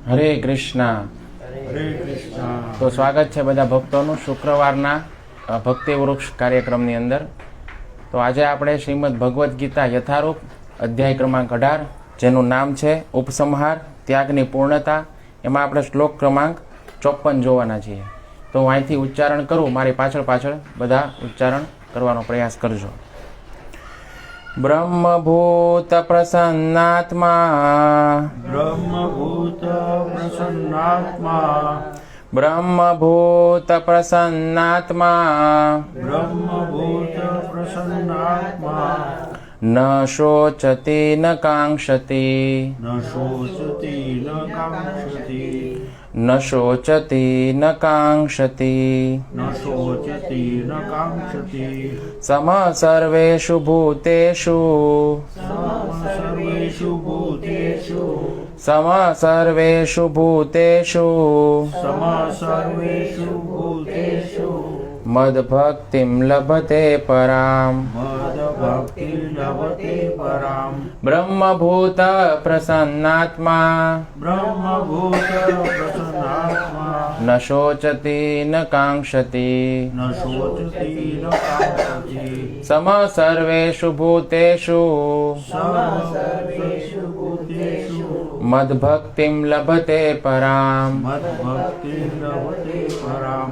હરે કૃષ્ણ. હરે કૃષ્ણ. તો સ્વાગત છે બધા ભક્તોનું શુક્રવારના ભક્તિ વૃક્ષ કાર્યક્રમની અંદર. તો આજે આપણે શ્રીમદ ભગવદ્ ગીતા યથારૂપ અધ્યાય ક્રમાંક 18, જેનું નામ છે ઉપસંહાર ત્યાગની પૂર્ણતા. એમાં આપણે શ્લોક ક્રમાંક 54 જોવાના છીએ. તો હું અહીંથી ઉચ્ચારણ કરું, મારી પાછળ બધા ઉચ્ચારણ કરવાનો પ્રયાસ કરજો. બ્રહ્મભૂત પ્રસન્નાત્મા, બ્રહ્મભૂત પ્રસન્નાત્મા, બ્રહ્મભૂત પ્રસન્નાત્મા, બ્રહ્મભૂત પ્રસન્નાત્મા, ન શોચતી ન કાંક્ષતી, ન શોચતી ન કાંક્ષતી, ન શોચતી ન કાંક્ષતી, ન શોચતી ન કાંક્ષતી, સમ સર્વેષુ ભૂતેષુ, સર્વેષુ ભૂતેષુ, સમ સર્વેષુ ભૂતેષુ સર્વેષુ ભૂતેષુ મદભક્તિમ લભતે પરામ. મદભક્તિ લભતે પરામ. બ્રહ્મભૂત પ્રસન્નાત્મા, બ્રહ્મભૂત પ્રસન્નાત્મા, ન શોચતી ન કાંક્ષતી, ન શોચતી ન કાંક્ષતી, સમ સર્વેષુ ભૂતેષુ સર્વેષુ ભૂતેષુ મદભક્તિમ લભતે પરામ. મદભક્તિ લભતે પરામ.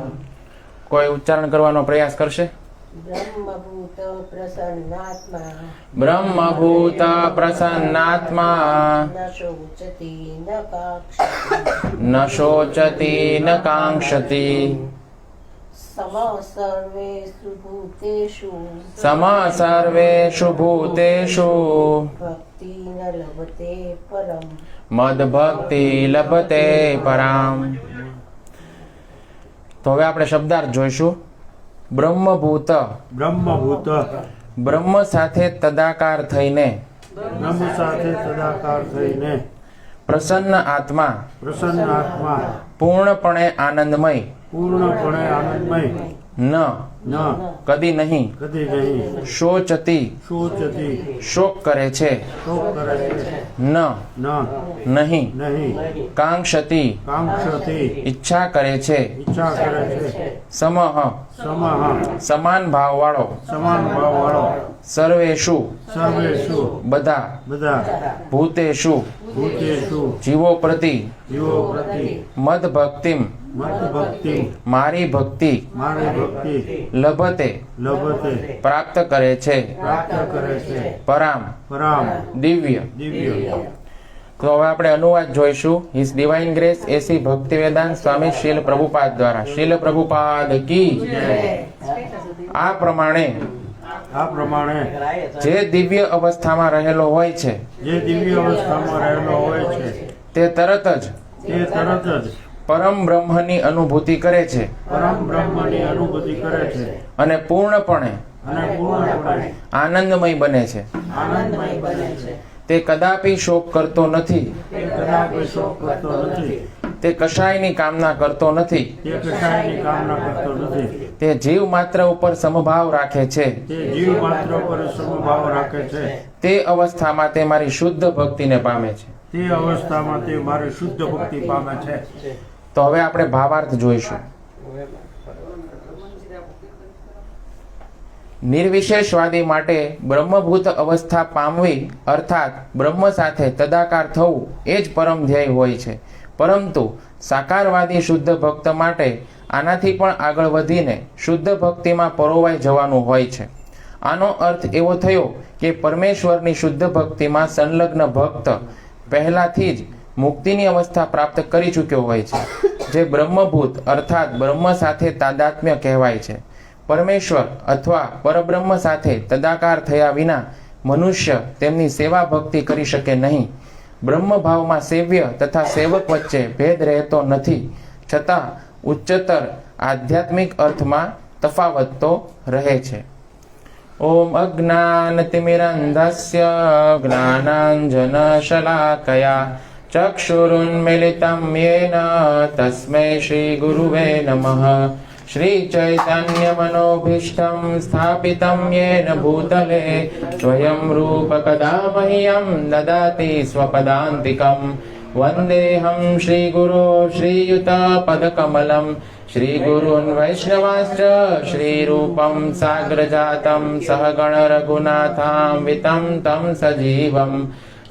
કોઈ ઉચ્ચારણ કરવાનો પ્રયાસ કરશે? બ્રહ્મભૂત પ્રસન્નાત્મા, બ્રહ્મભૂત પ્રસન્નાત્મા, ન શોચતી ન કાંક્ષતી, ન શોચતી ન કાંક્ષતી, સમ સર્વેષુ ભૂતેષુ સમ સર્વેષુ ભૂતેષુ ભક્તિ ન લભતે પરમ. મદભક્તિ લભતે પરામ. તો હવે આપણે શબ્દાર્થ જોઈશું. બ્રહ્મભૂત, બ્રહ્મભૂત, બ્રહ્મ સાથે તદાકાર થઈને, બ્રહ્મ સાથે સદાકાર થઈને, પ્રસન્ન આત્મા, પ્રસન્ન આત્મા, પૂર્ણપણે આનંદમય, પૂર્ણપણે આનંદમય, ન ન કદી નહીં, કદી નહીં, શોચતી શોચતી શોક કરે છે, શોક કરે છે, ન ન નહીં, નહીં, કાંક્ષતી કાંક્ષતી ઈચ્છા કરે છે, ઈચ્છા કરે છે, સમહ સમઃ સમાન ભાવવાળો, સમાન ભાવવાળો, સર્વેષુ સર્વેષુ બધા, બધા, ભૂતેષુ ભૂતેષુ જીવો પ્રતિ, જીવો પ્રતિ, મદ ભક્તિમ મદભક્તિ મારી ભક્તિ, મારી ભક્તિ લભતે લભતે પ્રાપ્ત કરે છે, પ્રાપ્ત કરે છે, પરામ પરામ દિવ્ય. દિવ્ય. તો હવે આપણે અનુવાદ જોઈશું. હિઝ ડિવાઇન ગ્રેસ એસી ભક્તિવેદાંત સ્વામી શીલ પ્રભુપાદ દ્વારા. શીલ પ્રભુપાદ કી આ પ્રમાણે આ પ્રમાણે જે દિવ્ય અવસ્થામાં રહેલો હોય છે જે દિવ્ય અવસ્થામાં રહેલો હોય છે તે તરત જ તે તરત જ પરમ બ્રહ્મની અનુભૂતિ કરે છે પરમ બ્રહ્મની અનુભૂતિ કરે છે અને પૂર્ણપણે અને પૂર્ણપણે આનંદમય બને છે. આનંદમય બને છે. તે કદાપી શોક કરતો નથી, તે કદાપી શોક કરતો નથી, તે કશાયની કામના કરતો નથી, તે કશાયની કામના કરતો નથી, તે જીવ માત્ર ઉપર સમભાવ રાખે છે. તે જીવ માત્ર પર સમભાવ રાખે છે. તે અવસ્થામાં તે મારી શુદ્ધ ભક્તિને પામે છે. તે અવસ્થામાં તે મારી શુદ્ધ ભક્તિ પામે છે. તો હવે આપણે ભાવાર્થ જોઈશું. નિર્વિશેષવાદી માટે બ્રહ્મભૂત અવસ્થા પામવી અર્થાત બ્રહ્મ સાથે તદાકાર થવું એ જ પરમ ધ્યેય હોય છે. પરંતુ સાકારવાદી શુદ્ધ ભક્ત માટે આનાથી પણ આગળ વધીને શુદ્ધ ભક્તિમાં પરોવાઈ જવાનું હોય છે. આનો અર્થ એવો થયો કે પરમેશ્વરની શુદ્ધ ભક્તિમાં સંલગ્ન ભક્ત પહેલાથી જ મુક્તિની અવસ્થા પ્રાપ્ત કરી ચૂક્યો હોય છે, જે બ્રહ્મભૂત અર્થાત બ્રહ્મ સાથે તાદાત્મ્ય કહેવાય છે. પરમેશ્વર અથવા પરબ્રહ્મ સાથે તદાકાર થયા વિના મનુષ્ય તેમની સેવા ભક્તિ કરી શકે નહીં. બ્રહ્મભાવમાં સેવ્ય તથા સેવક વચ્ચે ભેદ રહેતો નથી, છતાં ઉચ્ચતર આધ્યાત્મિક અર્થમાં તફાવત તો રહે છે. ઓમ અજ્ઞાનતિમિરંધસ્ય જ્ઞાનાંજનશલાકયા ચક્ષુરુન્મિલિतं येन तस्मै श्रीगुरुवे नमः. श्रीचैतन्यमनोभीष्टं स्थापितं येन भूतले स्वयं रूप कदा मह्यं ददाति स्वपदान्तिकं वन्देऽहं श्रीगुरो श्रीयुतपदकमलं श्रीगुरून् वैष्णवाश्च श्रीरूपं साग्रजातं सहगण रघुनाथान्वितं तं सजीवं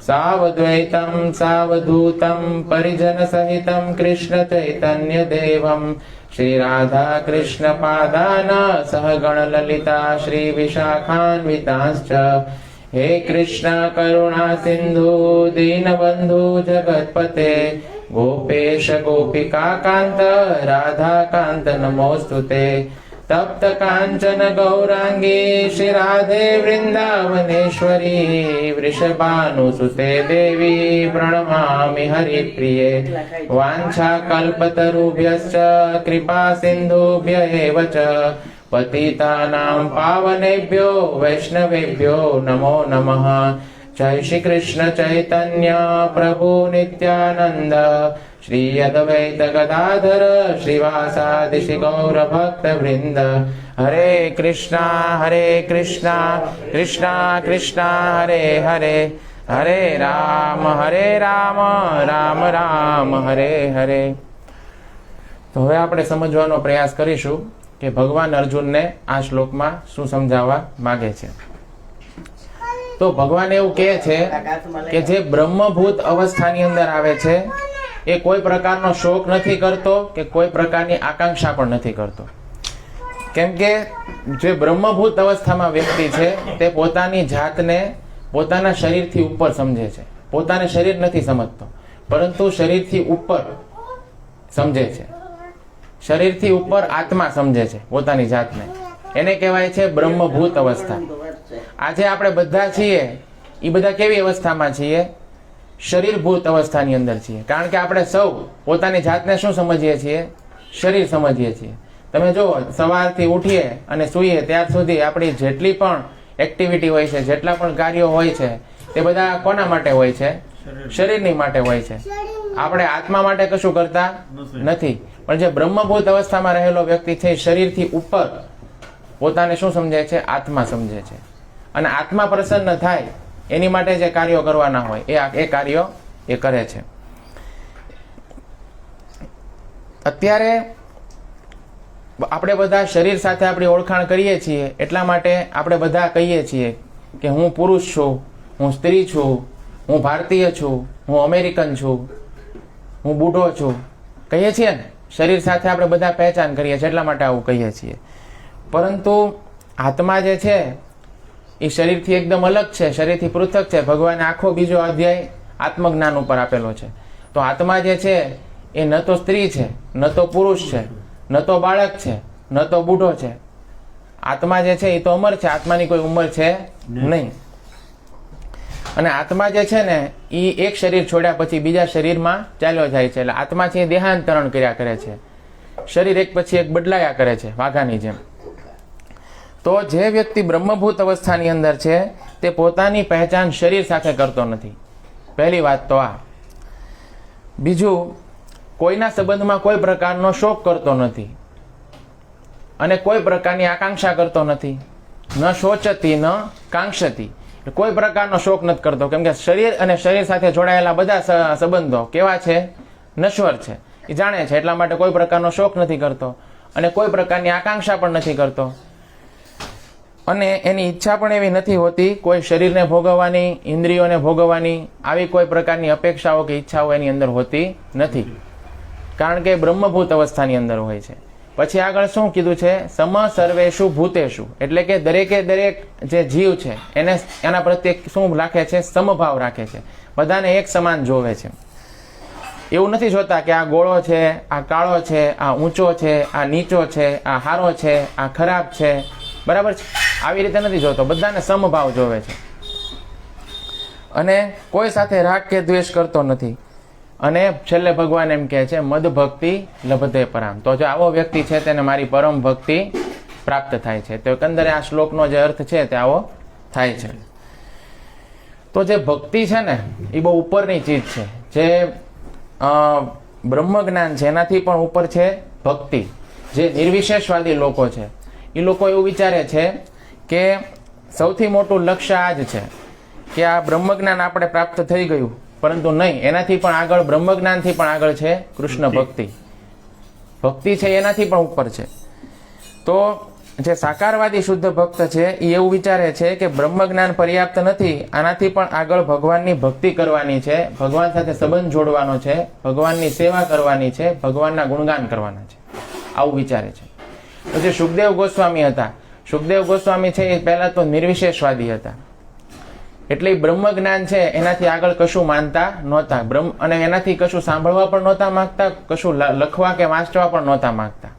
सावद्वैतं सावधूतं परिजनसहितं कृष्णचैतन्यदेवं श्रीराधा कृष्णपादान सहगण ललिता श्रीविशाखान्वितांश्च हे कृष्ण करुणा सिंधु दीनबंधु जगत्पते गोपेश गोपिका कांत राधा कांत नमोस्तुते तप्त कांचन गौरांगी श्री राधे वृंदावनेश्वरी वृषभानुसुते देवी प्रणमामि हरिप्रिये वाञ्छा कल्पतरुभ्यश्च कृपा सिन्धुभ्य एव च पतितानां पावनेभ्यो वैष्णवेभ्यो नमो नमः। जय श्री कृष्ण चैतन्य प्रभु नित्यानंद श्री अद्वैत गदाधर श्रीवासादि श्री गौर भक्त वृंद। हरे कृष्णा कृष्णा कृष्णा हरे हरे हरे राम राम राम हरे हरे। तो હવે આપણે સમજવાનો પ્રયાસ કરીશું કે ભગવાન અર્જુનને આ શ્લોકમાં શું સમજાવવા માંગે છે। તો ભગવાન એવું કહે છે કે જે બ્રહ્મભૂત અવસ્થાની અંદર આવે છે એ કોઈ પ્રકારનો શોક નથી કરતો કે કોઈ પ્રકારની આકાંક્ષા પણ નથી કરતો, કેમ કે જે બ્રહ્મભૂત અવસ્થામાં વ્યક્તિ છે તે પોતાની જાતને પોતાના શરીરથી ઉપર સમજે છે, પોતાને શરીર નથી સમજતો પરંતુ શરીરથી ઉપર સમજે છે, શરીરથી ઉપર આત્મા સમજે છે પોતાની જાતને, એને કહેવાય છે બ્રહ્મભૂત અવસ્થા। આજે આપણે બધા છીએ એ બધા કેવી અવસ્થામાં છીએ? શરીરભૂત અવસ્થાની અંદર છીએ, કારણ કે આપણે સૌ પોતાની જાતને શું સમજીએ છીએ? શરીર સમજીએ છીએ। તમે જો સવારથી ઉઠીએ અને સૂઈએ ત્યાર સુધી આપણી જેટલી પણ એક્ટિવિટી હોય છે, જેટલા પણ કાર્યો હોય છે તે બધા કોના માટે હોય છે? શરીરની માટે હોય છે। આપણે આત્મા માટે કશું કરતા નથી। પણ જે બ્રહ્મભૂત અવસ્થામાં રહેલો વ્યક્તિ છે શરીરથી ઉપર પોતાને શું સમજે છે? આત્મા સમજે છે, અને આત્મા પ્રસન્ન થાય એની માટે જે કાર્યો કરવાના હોય એ કાર્યો એ કરે છે। અત્યારે આપણે બધા શરીર સાથે આપણી ઓળખાણ કરીએ છીએ એટલા માટે આપણે બધા કહીએ છીએ કે હું પુરુષ છું, હું સ્ત્રી છું, હું ભારતીય છું, હું અમેરિકન છું, હું બુઢો છું, કહીએ છીએ ને। શરીર સાથે આપણે બધા પહેચાન કરીએ છીએ એટલા માટે આવું કહીએ છીએ। પરંતુ આત્મા જે છે એ શરીરથી એકદમ અલગ છે, શરીરથી પૃથક છે। ભગવાને આખો બીજો અધ્યાય આત્મજ્ઞાન ઉપર આપેલો છે। તો આત્મા જે છે એ ન તો સ્ત્રી છે, ન તો પુરુષ છે, ન તો બાળક છે, ન તો બુઢો છે। આત્મા જે છે એ તો અમર છે, આત્માની કોઈ ઉંમર છે નહીં। અને આત્મા જે છે ને એ એક શરીર છોડ્યા પછી બીજા શરીરમાં ચાલ્યો જાય છે, એટલે આત્મા છે એ દેહાંતરણ કર્યા કરે છે, શરીર એક પછી એક બદલાયા કરે છે વાઘાની જેમ। તો જે વ્યક્તિ બ્રહ્મભૂત અવસ્થાની અંદર છે તે પોતાની પહેચાન શરીર સાથે કરતો નથી, પહેલી વાત તો આ। બીજું, કોઈના સંબંધમાં કોઈ પ્રકારનો શોક કરતો નથી અને કોઈ પ્રકારની આકાંક્ષા કરતો નથી, ન શોચતી ન કાંક્ષતી, કોઈ પ્રકારનો શોક નથી કરતો, કેમ કે શરીર અને શરીર સાથે જોડાયેલા બધા સંબંધો કેવા છે? નશ્વર છે, એ જાણે છે, એટલા માટે કોઈ પ્રકારનો શોક નથી કરતો અને કોઈ પ્રકારની આકાંક્ષા પણ નથી કરતો। અને એની ઈચ્છા પણ એવી નથી હોતી કોઈ શરીરને ભોગવવાની, ઇન્દ્રિયોને ભોગવવાની, આવી કોઈ પ્રકારની અપેક્ષાઓ કે ઈચ્છાઓ એની અંદર હોતી નથી, કારણ કે બ્રહ્મભૂત અવસ્થાની અંદર હોય છે। પછી આગળ શું કીધું છે? સમ સર્વેષુ ભૂતેષુ, એટલે કે દરેકે દરેક જે જીવ છે એને એના પ્રત્યે શું રાખે છે? સમભાવ રાખે છે, બધાને એક સમાન જોવે છે। એવું નથી જોતા કે આ ગોળો છે, આ કાળો છે, આ ઊંચો છે, આ નીચો છે, આ હારો છે, આ ખરાબ છે, બરાબર છે? આવી રીતે નથી જોતો, બધાને સમભાવ જોવે છે અને કોઈ સાથે રાગ કે દ્વેષ કરતો નથી। અને છેલ્લે ભગવાન એમ કહે છે મદ ભક્તિ લભતે પરામ, તો જો આવો વ્યક્તિ છે તેને મારી પરમ ભક્તિ પ્રાપ્ત થાય છે। તો એકંદરે આ શ્લોકનો જે અર્થ છે તે આવો થાય છે। તો જે ભક્તિ છે ને એ બહુ ઉપરની ચીજ છે, જે બ્રહ્મ જ્ઞાન છે એનાથી પણ ઉપર છે ભક્તિ। જે નિર્વિશેષવાદી લોકો છે એ લોકો એવું વિચારે છે કે સૌથી મોટું લક્ષ્ય આ જ છે કે આ બ્રહ્મ જ્ઞાન આપણે પ્રાપ્ત થઈ ગયું પરંતુ નહીં, એનાથી પણ આગળ, બ્રહ્મ જ્ઞાનથી પણ આગળ છે કૃષ્ણ ભક્તિ. ભક્તિ છે એનાથી પણ ઉપર છે. તો જે સાકારવાદી શુદ્ધ ભક્ત છે એ એવું વિચારે છે કે બ્રહ્મ જ્ઞાન પર્યાપ્ત નથી, આનાથી પણ આગળ ભગવાનની ભક્તિ કરવાની છે, ભગવાન સાથે સંબંધ જોડવાનો છે, ભગવાનની સેવા કરવાની છે, ભગવાનના ગુણગાન કરવાના છે, આવું વિચારે છે. પછી સુખદેવ ગોસ્વામી હતા. સુખદેવ ગોસ્વામી છે એ પહેલા તો નિર્વિશેષવાદી હતા. એટલે બ્રહ્મ જ્ઞાન છે એનાથી આગળ કશું માનતા નહોતા, અને એનાથી કશું સાંભળવા પણ નહોતા માંગતા, કશું લખવા કે વાંચવા પણ નહોતા માંગતા.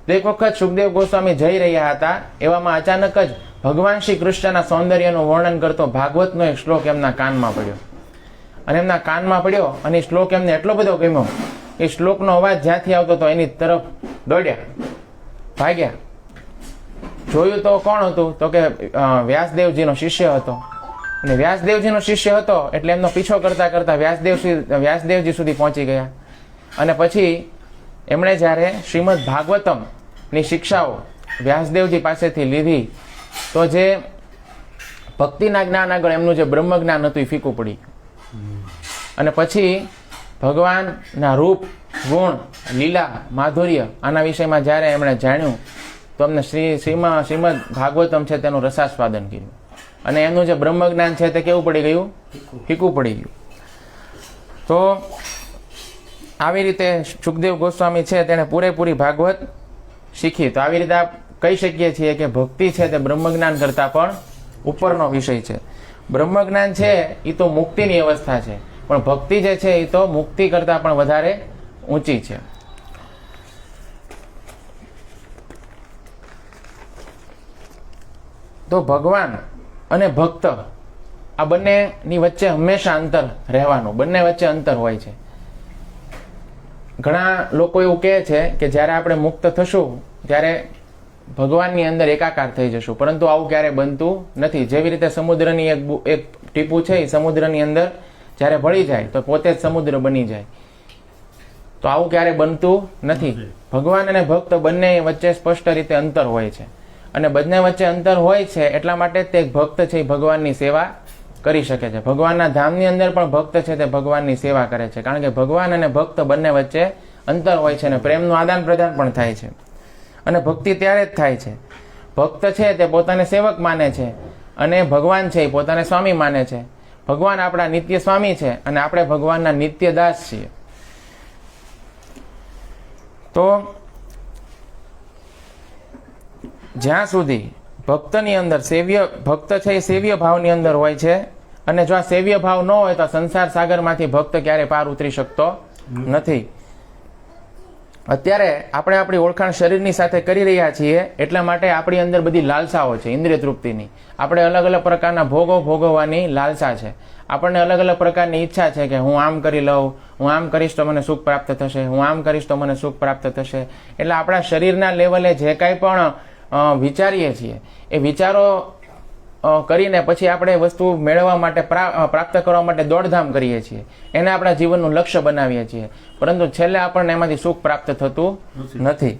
તો એક વખત સુખદેવ ગોસ્વામી જઈ રહ્યા હતા, એવામાં અચાનક જ ભગવાન શ્રી કૃષ્ણના સૌંદર્યનું વર્ણન કરતો ભાગવતનો એક શ્લોક એમના કાનમાં પડ્યો. અને એમના કાનમાં પડ્યો અને એ શ્લોક એમને એટલો બધો ગમ્યો, એ શ્લોકનો અવાજ જ્યાંથી આવતો હતો એની તરફ દોડ્યા, ભાગ્યા. જોયું તો કોણ હતું? તો કે વ્યાસદેવજીનો શિષ્ય હતો. અને વ્યાસદેવજીનો શિષ્ય હતો એટલે એમનો પીછો કરતા કરતા વ્યાસદેવજી સુધી પહોંચી ગયા. અને પછી એમણે જ્યારે શ્રીમદ ભાગવતમની શિક્ષાઓ વ્યાસદેવજી પાસેથી લીધી તો જે ભક્તિના જ્ઞાન આગળ એમનું જે બ્રહ્મ જ્ઞાન હતું એ ફીકું પડી ગયું. અને પછી ભગવાનના રૂપ, ગુણ, લીલા, માધુર્ય આના વિષયમાં જ્યારે એમણે જાણ્યું તો અમને શ્રીમદ ભાગવતમ છે તેનું રસાસ્વાદન કર્યું. અને એનું જે બ્રહ્મ જ્ઞાન છે તે કેવું પડી ગયું? ફીકું પડી ગયું. તો આવી રીતે સુખદેવ ગોસ્વામી છે તેણે પૂરેપૂરી ભાગવત શીખી. તો આવી રીતે આપ કહી શકીએ છીએ કે ભક્તિ છે તે બ્રહ્મ જ્ઞાન કરતાં પણ ઉપરનો વિષય છે. બ્રહ્મ જ્ઞાન છે એ તો મુક્તિની અવસ્થા છે, પણ ભક્તિ જે છે એ તો મુક્તિ કરતાં પણ વધારે ઊંચી છે. તો ભગવાન અને ભક્ત આ બંનેની વચ્ચે હંમેશા અંતર રહેવાનું, બંને વચ્ચે અંતર હોય છે. ઘણા લોકો એવું કહે છે કે જ્યારે આપણે મુક્ત થશું ત્યારે ભગવાનની અંદર એકાકાર થઈ જશું, પરંતુ આવું ક્યારેય બનતું નથી. જેવી રીતે સમુદ્રની એક ટીપું છે એ સમુદ્રની અંદર જ્યારે ભળી જાય તો પોતે જ સમુદ્ર બની જાય, તો આવું ક્યારેય બનતું નથી. ભગવાન અને ભક્ત બંને વચ્ચે સ્પષ્ટ રીતે અંતર હોય છે. અને બંને વચ્ચે અંતર હોય છે એટલા માટે તે ભક્ત છે એ ભગવાનની સેવા કરી શકે છે. ભગવાનના ધામની અંદર પણ ભક્ત છે તે ભગવાનની સેવા કરે છે, કારણ કે ભગવાન અને ભક્ત બંને વચ્ચે અંતર હોય છે અને પ્રેમનું આદાન પ્રદાન પણ થાય છે. અને ભક્તિ ત્યારે જ થાય છે. ભક્ત છે તે પોતાને સેવક માને છે અને ભગવાન છે એ પોતાને સ્વામી માને છે. ભગવાન આપણા નિત્ય સ્વામી છે અને આપણે ભગવાનના નિત્ય દાસ છીએ. તો જ્યાં સુધી ભક્તની અંદર ભક્ત છે એ સેવ્ય ભાવની અંદર હોય છે, અને જો આ સેવ્ય ભાવ ન હોય તો સંસાર સાગરમાંથી ભક્ત ક્યારે પાર ઉતરી શકતો નથી. અત્યારે આપણે આપણી ઓળખાણ શરીરની સાથે કરી રહ્યા છીએ એટલા માટે આપણી અંદર બધી લાલસાઓ છે ઇન્દ્રિય તૃપ્તિની. આપણે અલગ અલગ પ્રકારના ભોગો ભોગવવાની લાલસા છે. આપણને અલગ અલગ પ્રકારની ઈચ્છા છે કે હું આમ કરી લઉં, હું આમ કરીશ તો મને સુખ પ્રાપ્ત થશે, હું આમ કરીશ તો મને સુખ પ્રાપ્ત થશે. એટલે આપણા શરીરના લેવલે જે કાંઈ પણ વિચારીએ છીએ એ વિચારો કરીને પછી આપણે વસ્તુ મેળવવા માટે, પ્રાપ્ત કરવા માટે દોડધામ કરીએ છીએ, એને આપણા જીવનનું લક્ષ્ય બનાવીએ છીએ, પરંતુ છેલ્લે આપણને એમાંથી સુખ પ્રાપ્ત થતું નથી.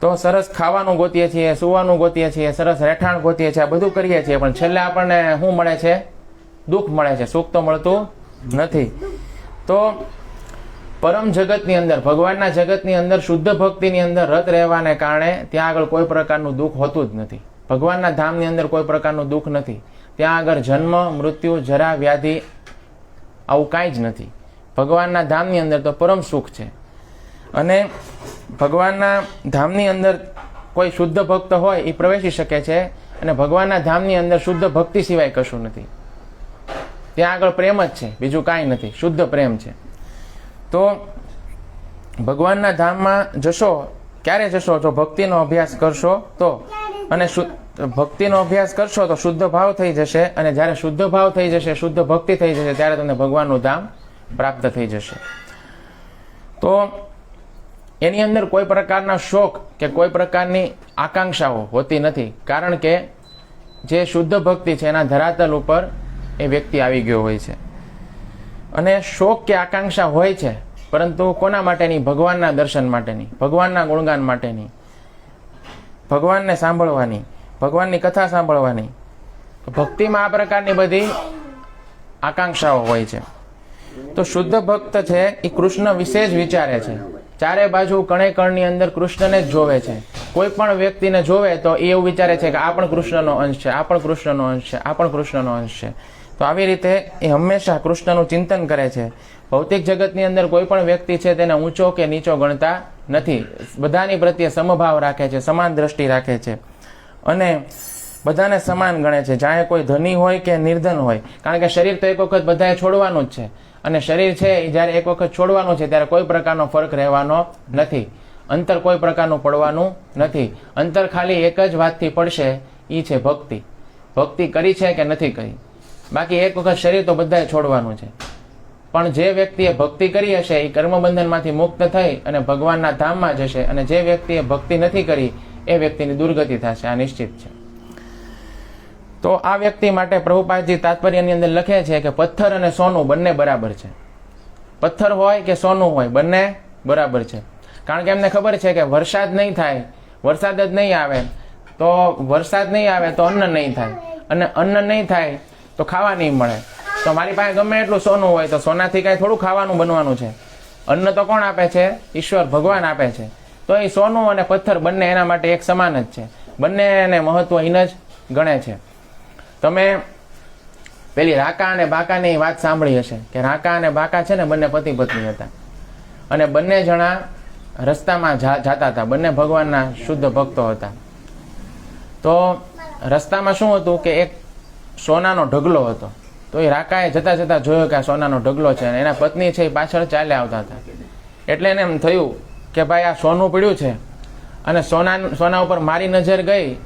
તો સરસ ખાવાનું ગોતીએ છીએ, સુવાનું ગોતીએ છીએ, સરસ રહેઠાણ ગોતીએ છીએ, આ બધું કરીએ છીએ, પણ છેલ્લે આપણને શું મળે છે? દુઃખ મળે છે, સુખ તો મળતું નથી. તો પરમ જગતની અંદર, ભગવાનના જગતની અંદર શુદ્ધ ભક્તિની અંદર રત રહેવાને કારણે ત્યાં આગળ કોઈ પ્રકારનું દુઃખ હોતું જ નથી. ભગવાનના ધામની અંદર કોઈ પ્રકારનું દુઃખ નથી. ત્યાં આગળ જન્મ, મૃત્યુ, જરા, વ્યાધિ આવું કાંઈ જ નથી. ભગવાનના ધામની અંદર તો પરમ સુખ છે. અને ભગવાનના ધામની અંદર કોઈ શુદ્ધ ભક્ત હોય એ પ્રવેશી શકે છે, અને ભગવાનના ધામની અંદર શુદ્ધ ભક્તિ સિવાય કશું નથી. ત્યાં આગળ પ્રેમ જ છે, બીજું કાંઈ નથી, શુદ્ધ પ્રેમ છે. તો ભગવાનના ધામમાં જશો, ક્યારે જશો? જો ભક્તિનો અભ્યાસ કરશો તો, અને ભક્તિનો અભ્યાસ કરશો તો શુદ્ધ ભાવ થઈ જશે, અને જ્યારે શુદ્ધ ભાવ થઈ જશે, શુદ્ધ ભક્તિ થઈ જશે, ત્યારે તમને ભગવાનનું ધામ પ્રાપ્ત થઈ જશે. તો એની અંદર કોઈ પ્રકારના શોક કે કોઈ પ્રકારની આકાંક્ષાઓ હોતી નથી, કારણ કે જે શુદ્ધ ભક્તિ છે એના ધરાતલ ઉપર એ વ્યક્તિ આવી ગયો હોય છે. અને શોક કે આકાંક્ષા હોય છે, પરંતુ કોના માટેની? ભગવાનના દર્શન માટેની, ભગવાનના ગુણગાન માટેની, ભગવાનને સાંભળવાની, ભગવાનની કથા સાંભળવાની. ભક્તિમાં આ પ્રકારની બધી આકાંક્ષાઓ હોય છે. તો શુદ્ધ ભક્ત છે એ કૃષ્ણ વિશે જ વિચારે છે. ચારે બાજુ કણે કણની અંદર કૃષ્ણને જ જોવે છે. કોઈ પણ વ્યક્તિને જોવે તો એ એવું વિચારે છે કે આ પણ કૃષ્ણનો અંશ છે, આ પણ કૃષ્ણનો અંશ છે, આ પણ કૃષ્ણનો અંશ છે. તો આવી રીતે એ હંમેશા કૃષ્ણનું ચિંતન કરે છે. ભૌતિક જગતની અંદર કોઈ પણ વ્યક્તિ છે તેને ઊંચો કે નીચો ગણતા નથી. બધાની પ્રત્યે સમભાવ રાખે છે, સમાન દ્રષ્ટિ રાખે છે અને બધાને સમાન ગણે છે, ચાહે કોઈ ધની હોય કે નિર્ધન હોય. કારણ કે શરીર તો એક વખત બધાએ છોડવાનું જ છે અને શરીર છે એ જ્યારે એક વખત છોડવાનું છે ત્યારે કોઈ પ્રકારનો ફરક રહેવાનો નથી, અંતર કોઈ પ્રકારનું પડવાનું નથી. અંતર ખાલી એક જ વાતથી પડશે, એ છે ભક્તિ. ભક્તિ કરી છે કે નથી કરી. બાકી એક વખત શરીર તો બધાએ છોડવાનું છે. પણ જે વ્યક્તિએ ભક્તિ કરી હશે એ કર્મબંધનમાંથી મુક્ત થઈ અને ભગવાનના ધામમાં જશે, અને જે વ્યક્તિએ ભક્તિ નથી કરી એ વ્યક્તિની દુર્ગતિ થશે, આ નિશ્ચિત છે. તો આ વ્યક્તિ માટે પ્રભુપાદજી તાત્પર્યની અંદર લખે છે કે પથ્થર અને સોનું બંને બરાબર છે. પથ્થર હોય કે સોનું હોય બંને બરાબર છે. કારણ કે એમને ખબર છે કે વરસાદ નહીં થાય, વરસાદ જ નહીં આવે તો વરસાદ નહીં આવે તો અન્ન નહીં થાય, અને અન્ન નહીં થાય તો ખાવા નહીં મળે. તો મારી પાસે ગમે એટલું સોનું હોય તો સોનાથી કાંઈ થોડું ખાવાનું બનવાનું છે. અન્ન તો કોણ આપે છે? ઈશ્વર ભગવાન આપે છે. તો એ સોનું અને પથ્થર બંને એના માટે એક સમાન જ છે. બંનેને મહત્વહીન જ ગણે છે. તમે પેલી રાકા અને બાકાની વાત સાંભળી હશે કે રાકા અને બાકા છે ને બંને પતિ પત્ની હતા અને બંને જણા રસ્તામાં જાતા હતા. બંને ભગવાનના શુદ્ધ ભક્તો હતા. તો રસ્તામાં શું હતું કે એક સોનાનો ઢગલો હતો. તો એ રાકાએ જતા જતા જોયો કે આ સોનાનો ઢગલો છે અને એના પત્ની છે એ પાછળ ચાલ્યા આવતા હતા. એટલે એને એમ થયું કે ભાઈ આ સોનું પડ્યું છે અને સોના ઉપર મારી નજર ગઈ,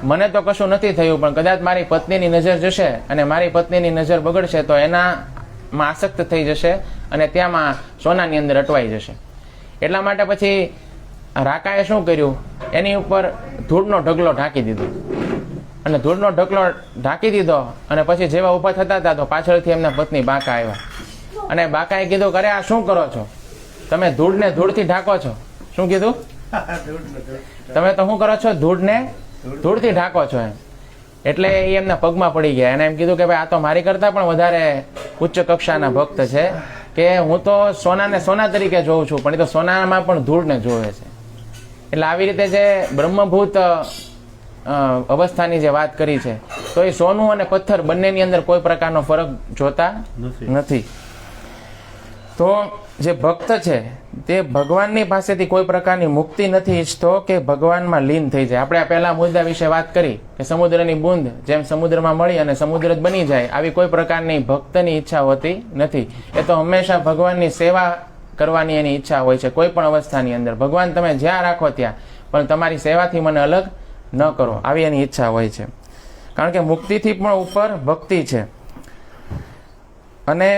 મને તો કશું નથી થયું, પણ કદાચ મારી પત્નીની નજર જશે અને મારી પત્નીની નજર બગડશે તો એનામાં આસક્ત થઈ જશે અને ત્યાંમાં સોનાની અંદર અટવાઈ જશે. એટલા માટે પછી રાકાએ શું કર્યું, એની ઉપર ધૂળનો ઢગલો ઢાંકી દીધો અને ધૂળનો ઢગલો ઢાંકી દીધો અને પછી જેવા ઊભા થતા હતા તો પાછળથી એમના પત્ની બાકા આવ્યા અને બાકાએ કીધું કે અરે આ શું કરો છો તમે? ધૂળને ધૂળથી ઢાંકો છો. શું કીધું? તમે તો શું કરો છો? ધૂળને ધૂળથી ઢાંકો છો એમ. એટલે એ એમના પગમાં પડી ગયા અને એમ કીધું કે ભાઈ આ તો મારી કરતા પણ વધારે ઉચ્ચ કક્ષાના ભક્ત છે કે હું તો સોનાને સોના તરીકે જોઉં છું, પણ એ તો સોનામાં પણ ધૂળને જોવે છે. એટલે આવી રીતે જે બ્રહ્મભૂત અવસ્થાની જે વાત કરી છે તો એ સોનું અને પથ્થર બંનેની અંદર કોઈ પ્રકારનો ફરક જોતા નથી. તો જે ભક્ત છે તે ભગવાનની પાસેથી કોઈ પ્રકારની મુક્તિ નથી ઈચ્છતો કે ભગવાનમાં લીન થઈ જાય. આપણે આ પહેલા મુદ્દા વિશે વાત કરી કે સમુદ્રની બૂંદ જેમ સમુદ્રમાં મળી અને સમુદ્ર જ બની જાય, આવી કોઈ પ્રકારની ભક્તની ઈચ્છા હોતી નથી. એ તો હંમેશા ભગવાનની સેવા કરવાની એની ઈચ્છા હોય છે કોઈ પણ અવસ્થાની અંદર. ભગવાન તમે જ્યાં રાખો ત્યાં, પણ તમારી સેવાથી મને અલગ ન કરો, આવી એની ઈચ્છા હોય છે. કારણ કે મુક્તિથી પણ ઉપર ભક્તિ છે. અને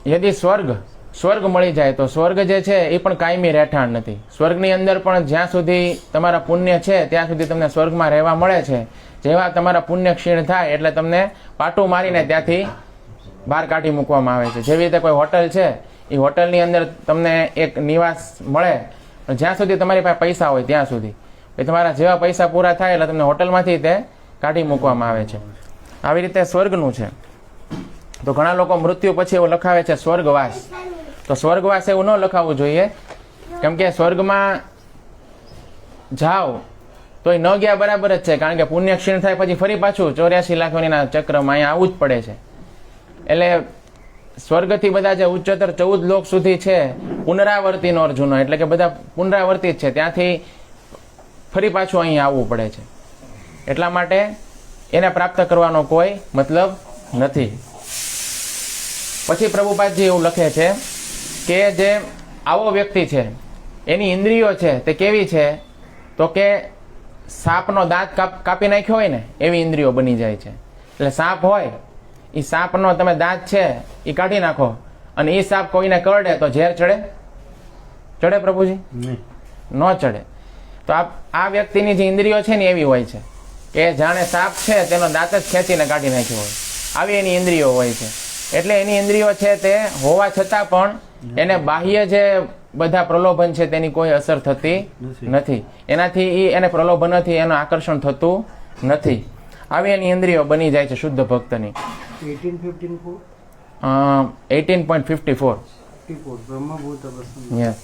યદિ સ્વર્ગ મળી જાય તો સ્વર્ગ જે છે એ પણ કાયમી રહેઠાણ નથી. સ્વર્ગની અંદર પણ જ્યાં સુધી તમારા પુણ્ય છે ત્યાં સુધી તમને સ્વર્ગમાં રહેવા મળે છે. જેવા તમારા પુણ્ય ક્ષીણ થાય એટલે તમને પાટું મારીને ત્યાંથી બહાર કાઢી મૂકવામાં આવે છે. જેવી રીતે કોઈ હોટલ છે, એ હોટલની અંદર તમને એક નિવાસ મળે જ્યાં સુધી તમારી પાસે પૈસા હોય ત્યાં સુધી. તમારા જેવા પૈસા પૂરા થાય એટલે તમને હોટલમાંથી તે કાઢી મૂકવામાં આવે છે. આવી રીતે સ્વર્ગનું છે. તો ઘણા લોકો મૃત્યુ પછી એવું લખાવે છે સ્વર્ગવાસ. તો સ્વર્ગવાસ એવું ન લખાવવું જોઈએ, કેમ કે સ્વર્ગમાં જાઓ તો એ ન ગયા બરાબર જ છે. કારણ કે પુણ્ય ક્ષીણ થાય પછી ફરી પાછું 84 લાખ યોનીના ચક્રમાં અહીંયા આવવું જ પડે છે. એટલે સ્વર્ગથી બધા જે ઉચ્ચતર 14 લોક સુધી છે પુનરાવર્તિનો અર્જુનો, એટલે કે બધા પુનરાવર્તિત છે, ત્યાંથી ફરી પાછું અહીંયા આવવું પડે છે. એટલા માટે એને પ્રાપ્ત કરવાનો કોઈ મતલબ નથી. પછી પ્રભુપાદજી એવું લખે છે કે જે આવો વ્યક્તિ છે એની ઇન્દ્રિયો છે તે કેવી છે, તો કે સાપનો દાંત કાપી નાખ્યો હોય ને એવી ઇન્દ્રિયો બની જાય છે. એટલે સાપ હોય, એ સાપનો તમે દાંત છે એ કાઢી નાખો અને એ સાપ કોઈને કરડે તો ઝેર ચડે પ્રભુજી? ન ચડે. તો આ વ્યક્તિની જે ઇન્દ્રિયો છે ને એવી હોય છે કે જાણે સાપ છે તેનો દાંત જ ખેંચીને કાઢી નાખ્યો હોય, આવી એની ઇન્દ્રિયો હોય છે. એટલે એની ઇન્દ્રિયો છે તે હોવા છતાં પણ એને બાહ્ય જે બધા પ્રલોભન છે તેની કોઈ અસર થતી નથી. એનાથી એને પ્રલોભનથી એનું આકર્ષણ થતું નથી. આવી એની ઇન્દ્રિયો બની જાય છે શુદ્ધ ભક્તની. 18.54. યસ.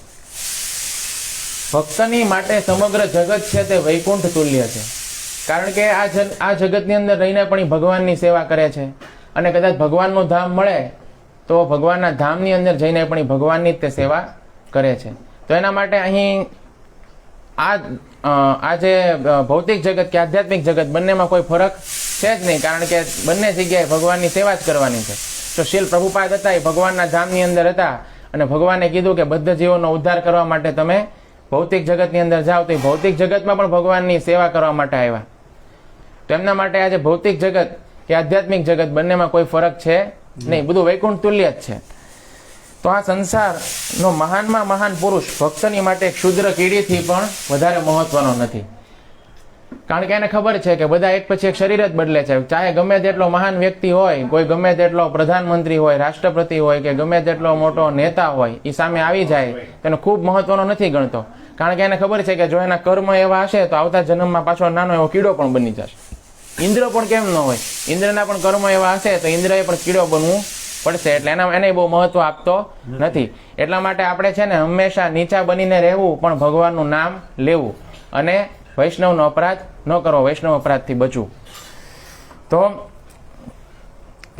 ભક્તની માટે સમગ્ર જગત છે તે વૈકુંઠ તુલ્ય છે. કારણ કે આ જગતની અંદર રહીને પણ ઈ ભગવાનની સેવા કરે છે, અને કદાચ ભગવાનનું ધામ મળે તો ભગવાનના ધામની અંદર જઈને પણ ઈ ભગવાનની જ તે સેવા કરે છે. તો એના માટે અહીં આ જે ભૌતિક જગત કે આધ્યાત્મિક જગત બંનેમાં કોઈ ફરક છે જ નહીં, કારણ કે બંને જગ્યાએ ભગવાનની સેવા જ કરવાની છે. તો શીલ પ્રભુપાદ હતા એ ભગવાનના ધામની અંદર હતા, અને ભગવાને કીધું કે બધા જીવોનો ઉદ્ધાર કરવા માટે તમે ભૌતિક જગતની અંદર જાઓ, તો એ ભૌતિક જગતમાં પણ ભગવાનની સેવા કરવા માટે આવ્યા. તો એમના માટે આજે ભૌતિક જગત કે આધ્યાત્મિક જગત બંનેમાં કોઈ ફરક છે નહીં, બધું વૈકુંઠ તુલ્ય જ છે. તો આ સંસારનો મહાનમાં મહાન પુરુષ ભક્તની માટે ક્ષુદ્ર કીડીથી પણ વધારે મહત્વનો નથી. કારણ કે એને ખબર છે કે બધા એક પછી એક શરીર જ બદલે છે. ચાહે ગમે તેટલો મહાન વ્યક્તિ હોય, કોઈ ગમે તેટલો પ્રધાનમંત્રી હોય, રાષ્ટ્રપતિ હોય, કે ગમે તેટલો મોટો નેતા હોય, એ સામે આવી જાય તેને ખૂબ મહત્વનો નથી ગણતો. કારણ કે એને ખબર છે કે જો એના કર્મ એવા હશે તો આવતા જન્મમાં પાછો નાનો એવો કીડો પણ બની જશે. ઇન્દ્ર પણ કેમ ન હોય, ઇન્દ્રના પણ કર્મ એવા હશે તો ઇન્દ્રએ પણ કીડો બનવું પડશે. એટલે એને બહુ મહત્વ આપતો નથી. એટલા માટે આપણે છે ને હંમેશા નીચા બનીને રહેવું, પણ ભગવાનનું નામ લેવું, અને વૈષ્ણવનો અપરાધ ન કરવો, વૈષ્ણવ અપરાધથી બચવું. તો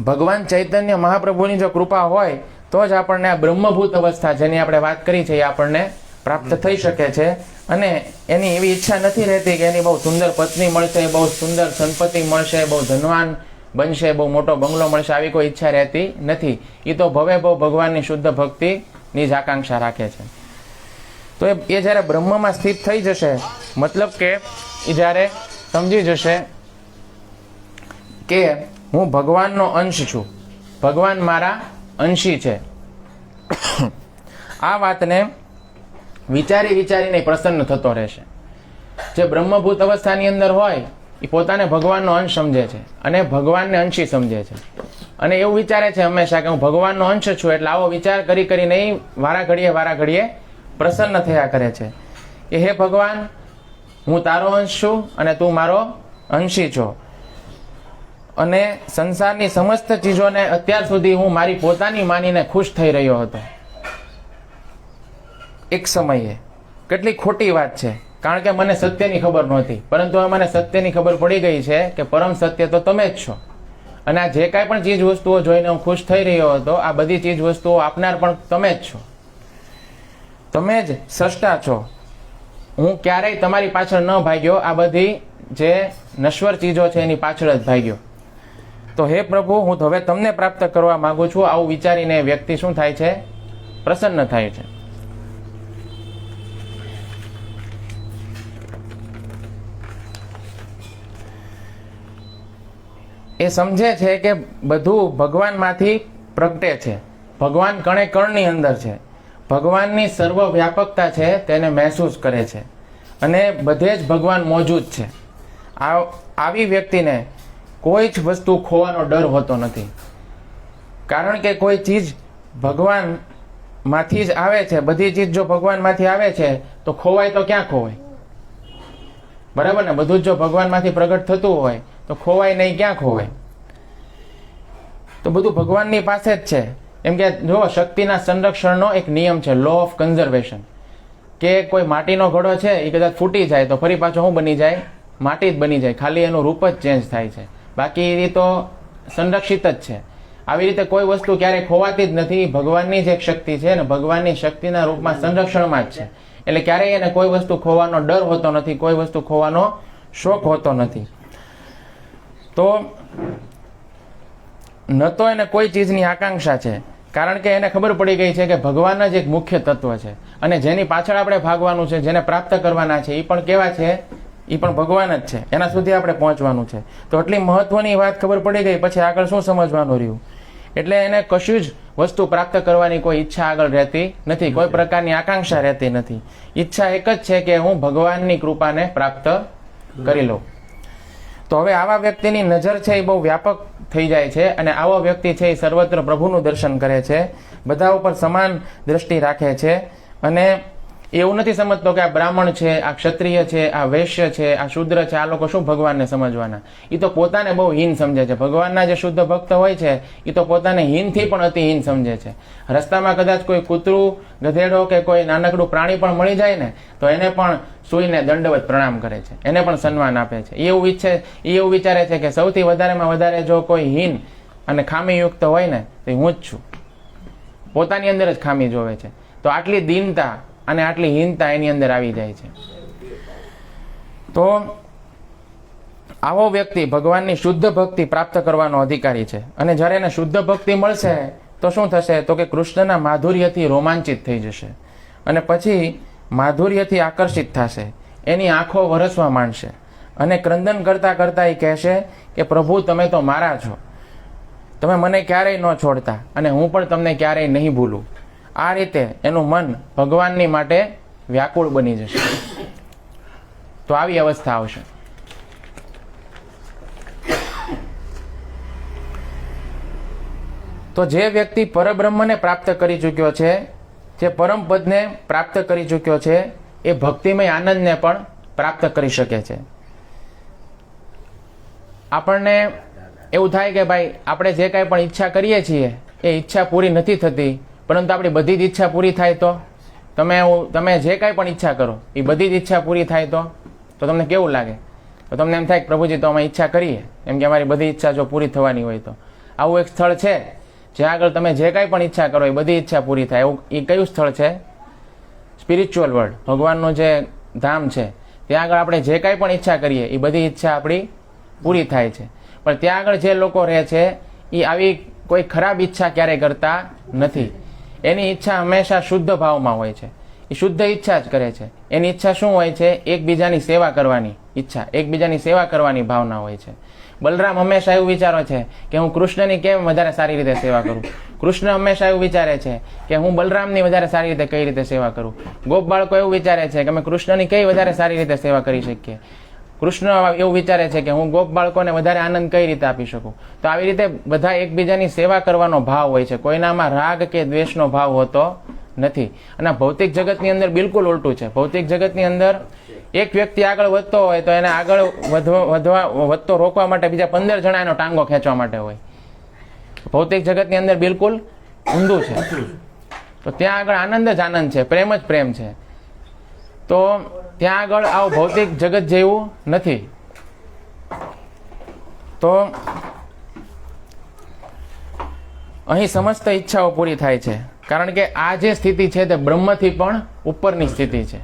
ભગવાન ચૈતન્ય મહાપ્રભુની જો કૃપા હોય તો જ આપણને આ બ્રહ્મભૂત અવસ્થા જેની આપણે વાત કરી છે એ આપણને પ્રાપ્ત થઈ શકે છે. અને એની એવી ઈચ્છા નથી રહેતી કે એની બહુ સુંદર પત્ની મળશે, બહુ સુંદર સંપત્તિ મળશે, બહુ ધનવાન બનશે, બહુ મોટો બંગલો મળશે, આવી કોઈ ઈચ્છા રહેતી નથી. એ તો ભવે ભવ ભગવાનની શુદ્ધ ભક્તિની જ આકાંક્ષા રાખે છે. તો એ જ્યારે બ્રહ્મમાં સ્થિત થઈ જશે, મતલબ કે એ જ્યારે સમજી જશે કે હું ભગવાનનો અંશ છું, ભગવાન મારા અંશી છે, આ વાતને વિચારીને પ્રસન્ન થતો રહેશે. જે બ્રહ્મભૂત અવસ્થાની અંદર હોય એ પોતાને ભગવાનનો અંશ સમજે છે અને ભગવાનને અંશી સમજે છે, અને એવું વિચારે છે હંમેશા કે હું ભગવાનનો અંશ છું. એટલે આવો વિચાર કરીને વારા ઘડીએ પ્રસન્ન થયા કરે છે કે હે ભગવાન, હું તારો અંશ છું અને તું મારો અંશી છો. અને સંસારની સમસ્ત ચીજોને અત્યાર સુધી હું મારી પોતાની માનીને ખુશ થઈ રહ્યો હતો. એક સમયે કેટલી ખોટી વાત છે, કારણ કે મને સત્યની ખબર નહોતી, પરંતુ હવે મને સત્યની ખબર પડી ગઈ છે કે પરમ સત્ય તો તમે જ છો. અને આ જે કાંઈ પણ ચીજ વસ્તુઓ જોઈને હું ખુશ થઈ રહ્યો હતો, આ બધી ચીજ વસ્તુઓ આપનાર પણ તમે જ છો. તમે જ સ્રષ્ટા છો. હું ક્યારેય તમારી પાછળ ન ભાગ્યો, આ બધી જે નશ્વર ચીજો છે એની પાછળ જ ભાગ્યો. તો હે પ્રભુ, હું હવે તમને પ્રાપ્ત કરવા માંગુ છું. આવું વિચારીને વ્યક્તિ શું થાય છે? પ્રસન્ન થાય છે. એ સમજે છે કે બધું ભગવાનમાંથી પ્રગટે છે, ભગવાન કણે કણની અંદર છે, ભગવાનની સર્વ વ્યાપકતા છે તેને મહેસૂસ કરે છે, અને બધે જ ભગવાન મોજૂદ છે. આવી વ્યક્તિને કોઈ જ વસ્તુ ખોવાનો ડર હોતો નથી. કારણ કે કોઈ ચીજ ભગવાનમાંથી જ આવે છે. બધી ચીજ જો ભગવાનમાંથી આવે છે તો ખોવાય તો ક્યાં ખોવાય? બરાબર ને? બધું જ જો ભગવાનમાંથી પ્રગટ થતું હોય તો ખોવાય નહીં, ક્યાં ખોવાય? તો બધું ભગવાનની પાસે જ છે. એમ કે જો શક્તિના સંરક્ષણનો એક નિયમ છે, લો ઓફ કન્ઝર્વેશન, કે કોઈ માટીનો ઘડો છે એ કદાચ ફૂટી જાય તો ફરી પાછો શું બની જાય? માટી જ બની જાય, ખાલી એનું રૂપ જ ચેન્જ થાય છે, બાકી એ તો સંરક્ષિત જ છે. આવી રીતે કોઈ વસ્તુ ક્યારેય ખોવાતી જ નથી. ભગવાનની જે એક શક્તિ છે ને, ભગવાનની શક્તિના રૂપમાં સંરક્ષણમાં જ છે. એટલે ક્યારેય એને કોઈ વસ્તુ ખોવાનો ડર હોતો નથી, કોઈ વસ્તુ ખોવાનો શોખ હોતો નથી. તો ન તો એને કોઈ ચીજની આકાંક્ષા છે, કારણ કે એને ખબર પડી ગઈ છે કે ભગવાન જ એક મુખ્ય તત્વ છે, અને જેની પાછળ આપણે ભાગવાનું છે, જેને પ્રાપ્ત કરવાના છે, એ પણ કેવા છે? એ પણ ભગવાન જ છે. એના સુધી આપણે પહોંચવાનું છે. તો એટલી મહત્વની વાત ખબર પડી ગઈ, પછી આગળ શું સમજવાનું રહ્યું? એટલે એને કશું જ વસ્તુ પ્રાપ્ત કરવાની કોઈ ઈચ્છા આગળ રહેતી નથી, કોઈ પ્રકારની આકાંક્ષા રહેતી નથી. ઈચ્છા એક જ છે કે હું ભગવાનની કૃપાને પ્રાપ્ત કરી લઉં. તો હવે આવા વ્યક્તિની નજર છે એ બહુ વ્યાપક થઈ જાય છે, અને આવો વ્યક્તિ છે એ સર્વત્ર પ્રભુનું દર્શન કરે છે, બધા ઉપર સમાન દ્રષ્ટિ રાખે છે, અને એવું નથી સમજતો કે આ બ્રાહ્મણ છે, આ ક્ષત્રિય છે, આ વૈશ્ય છે, આ શૂદ્ર છે, આ લોકો શું ભગવાનને સમજવાના. એ તો પોતાને બહુ હીન સમજે છે. ભગવાનના જે શુદ્ધ ભક્ત હોય છે એ તો પોતાને હીનથી પણ અતિ હીન સમજે છે. રસ્તામાં કદાચ કોઈ કૂતરું, ગધેડો કે કોઈ નાનકડું પ્રાણી પણ મળી જાય ને તો એને પણ સૂઈને દંડવત પ્રણામ કરે છે, એને પણ સન્માન આપે છે. એ એવું વિચારે છે કે સૌથી વધારેમાં વધારે જો કોઈ હીન અને ખામીયુક્ત હોય ને તો હું જ છું. પોતાની અંદર જ ખામી જોવે છે. તો આટલી દીનતા અને આટલી હીનતા એની અંદર આવી જાય છે. તો આવો વ્યક્તિ ભગવાનની શુદ્ધ ભક્તિ પ્રાપ્ત કરવાનો અધિકારી છે. અને જ્યારે એને શુદ્ધ ભક્તિ મળશે તો શું થશે? તો કે કૃષ્ણના માધુર્યથી રોમાંચિત થઈ જશે અને પછી માધુર્યથી આકર્ષિત થશે. એની આંખો વરસવા માંડશે અને ક્રંદન કરતા કરતા એ કહેશે કે પ્રભુ તમે તો મારા છો, તમે મને ક્યારેય ન છોડતા અને હું પણ તમને ક્યારેય નહીં ભૂલું. આ રીતે એનું મન ભગવાનની માટે વ્યાકુળ બની જશે. તો આવી અવસ્થા આવશે. તો જે વ્યક્તિ પરબ્રહ્મને પ્રાપ્ત કરી ચૂક્યો છે, જે પરમ પદને પ્રાપ્ત કરી ચૂક્યો છે, એ ભક્તિમય આનંદને પણ પ્રાપ્ત કરી શકે છે. આપણને એવું થાય કે ભાઈ આપણે જે કાંઈ પણ ઈચ્છા કરીએ છીએ એ ઈચ્છા પૂરી નથી થતી, પરંતુ આપણી બધી જ ઈચ્છા પૂરી થાય તો તમે જે કાંઈ પણ ઈચ્છા કરો એ બધી જ ઈચ્છા પૂરી થાય તો તમને કેવું લાગે? તો તમને એમ થાય કે પ્રભુજી તો અમે ઈચ્છા કરીએ, એમ કે અમારી બધી ઈચ્છા જો પૂરી થવાની હોય તો. આવું એક સ્થળ છે જ્યાં આગળ તમે જે કાંઈ પણ ઈચ્છા કરો એ બધી ઈચ્છા પૂરી થાય. એવું એ કયું સ્થળ છે? સ્પિરિચ્યુઅલ વર્લ્ડ, ભગવાનનું જે ધામ છે ત્યાં આગળ આપણે જે કાંઈ પણ ઈચ્છા કરીએ એ બધી ઈચ્છા આપણી પૂરી થાય છે. પણ ત્યાં આગળ જે લોકો રહે છે એ આવી કોઈ ખરાબ ઈચ્છા ક્યારેય કરતા નથી. એની ઈચ્છા હંમેશા શુદ્ધ ભાવમાં હોય છે. એ શુદ્ધ ઈચ્છા જ કરે છે. એની ઈચ્છા શું હોય છે? એકબીજાની સેવા કરવાની ઈચ્છા, એકબીજાની સેવા કરવાની ભાવના હોય છે. બલરામ હંમેશા એવું વિચારો છે કે હું કૃષ્ણની કેમ વધારે સારી રીતે સેવા કરું. કૃષ્ણ હંમેશા એવું વિચારે છે કે હું બલરામની વધારે સારી રીતે કઈ રીતે સેવા કરું. ગોપ બાળકો એવું વિચારે છે કે અમે કૃષ્ણની કઈ વધારે સારી રીતે સેવા કરી શકીએ. કૃષ્ણ એવું વિચારે છે કે હું ગોપ બાળકોને વધારે આનંદ કઈ રીતે આપી શકું. તો આવી રીતે બધા એકબીજાની સેવા કરવાનો ભાવ હોય છે. કોઈનામાં રાગ કે દ્વેષનો ભાવ હોતો નથી. અને ભૌતિક જગતની અંદર બિલકુલ ઉલટું છે. ભૌતિક જગતની અંદર એક વ્યક્તિ આગળ વધતો હોય તો એને આગળ વધતો રોકવા માટે બીજા 15 જણા એનો ટાંગો ખેંચવા માટે હોય. ભૌતિક જગતની અંદર બિલકુલ ઊંધું છે. તો ત્યાં આગળ આનંદ જ આનંદ છે, પ્રેમ જ પ્રેમ છે. તો ત્યાં આગળ આવું ભૌતિક જગત જેવું નથી. તો અહીં સમસ્ત ઈચ્છાઓ પૂરી થાય છે, કારણ કે આ જે સ્થિતિ છે તે બ્રહ્મથી પણ ઉપરની સ્થિતિ છે.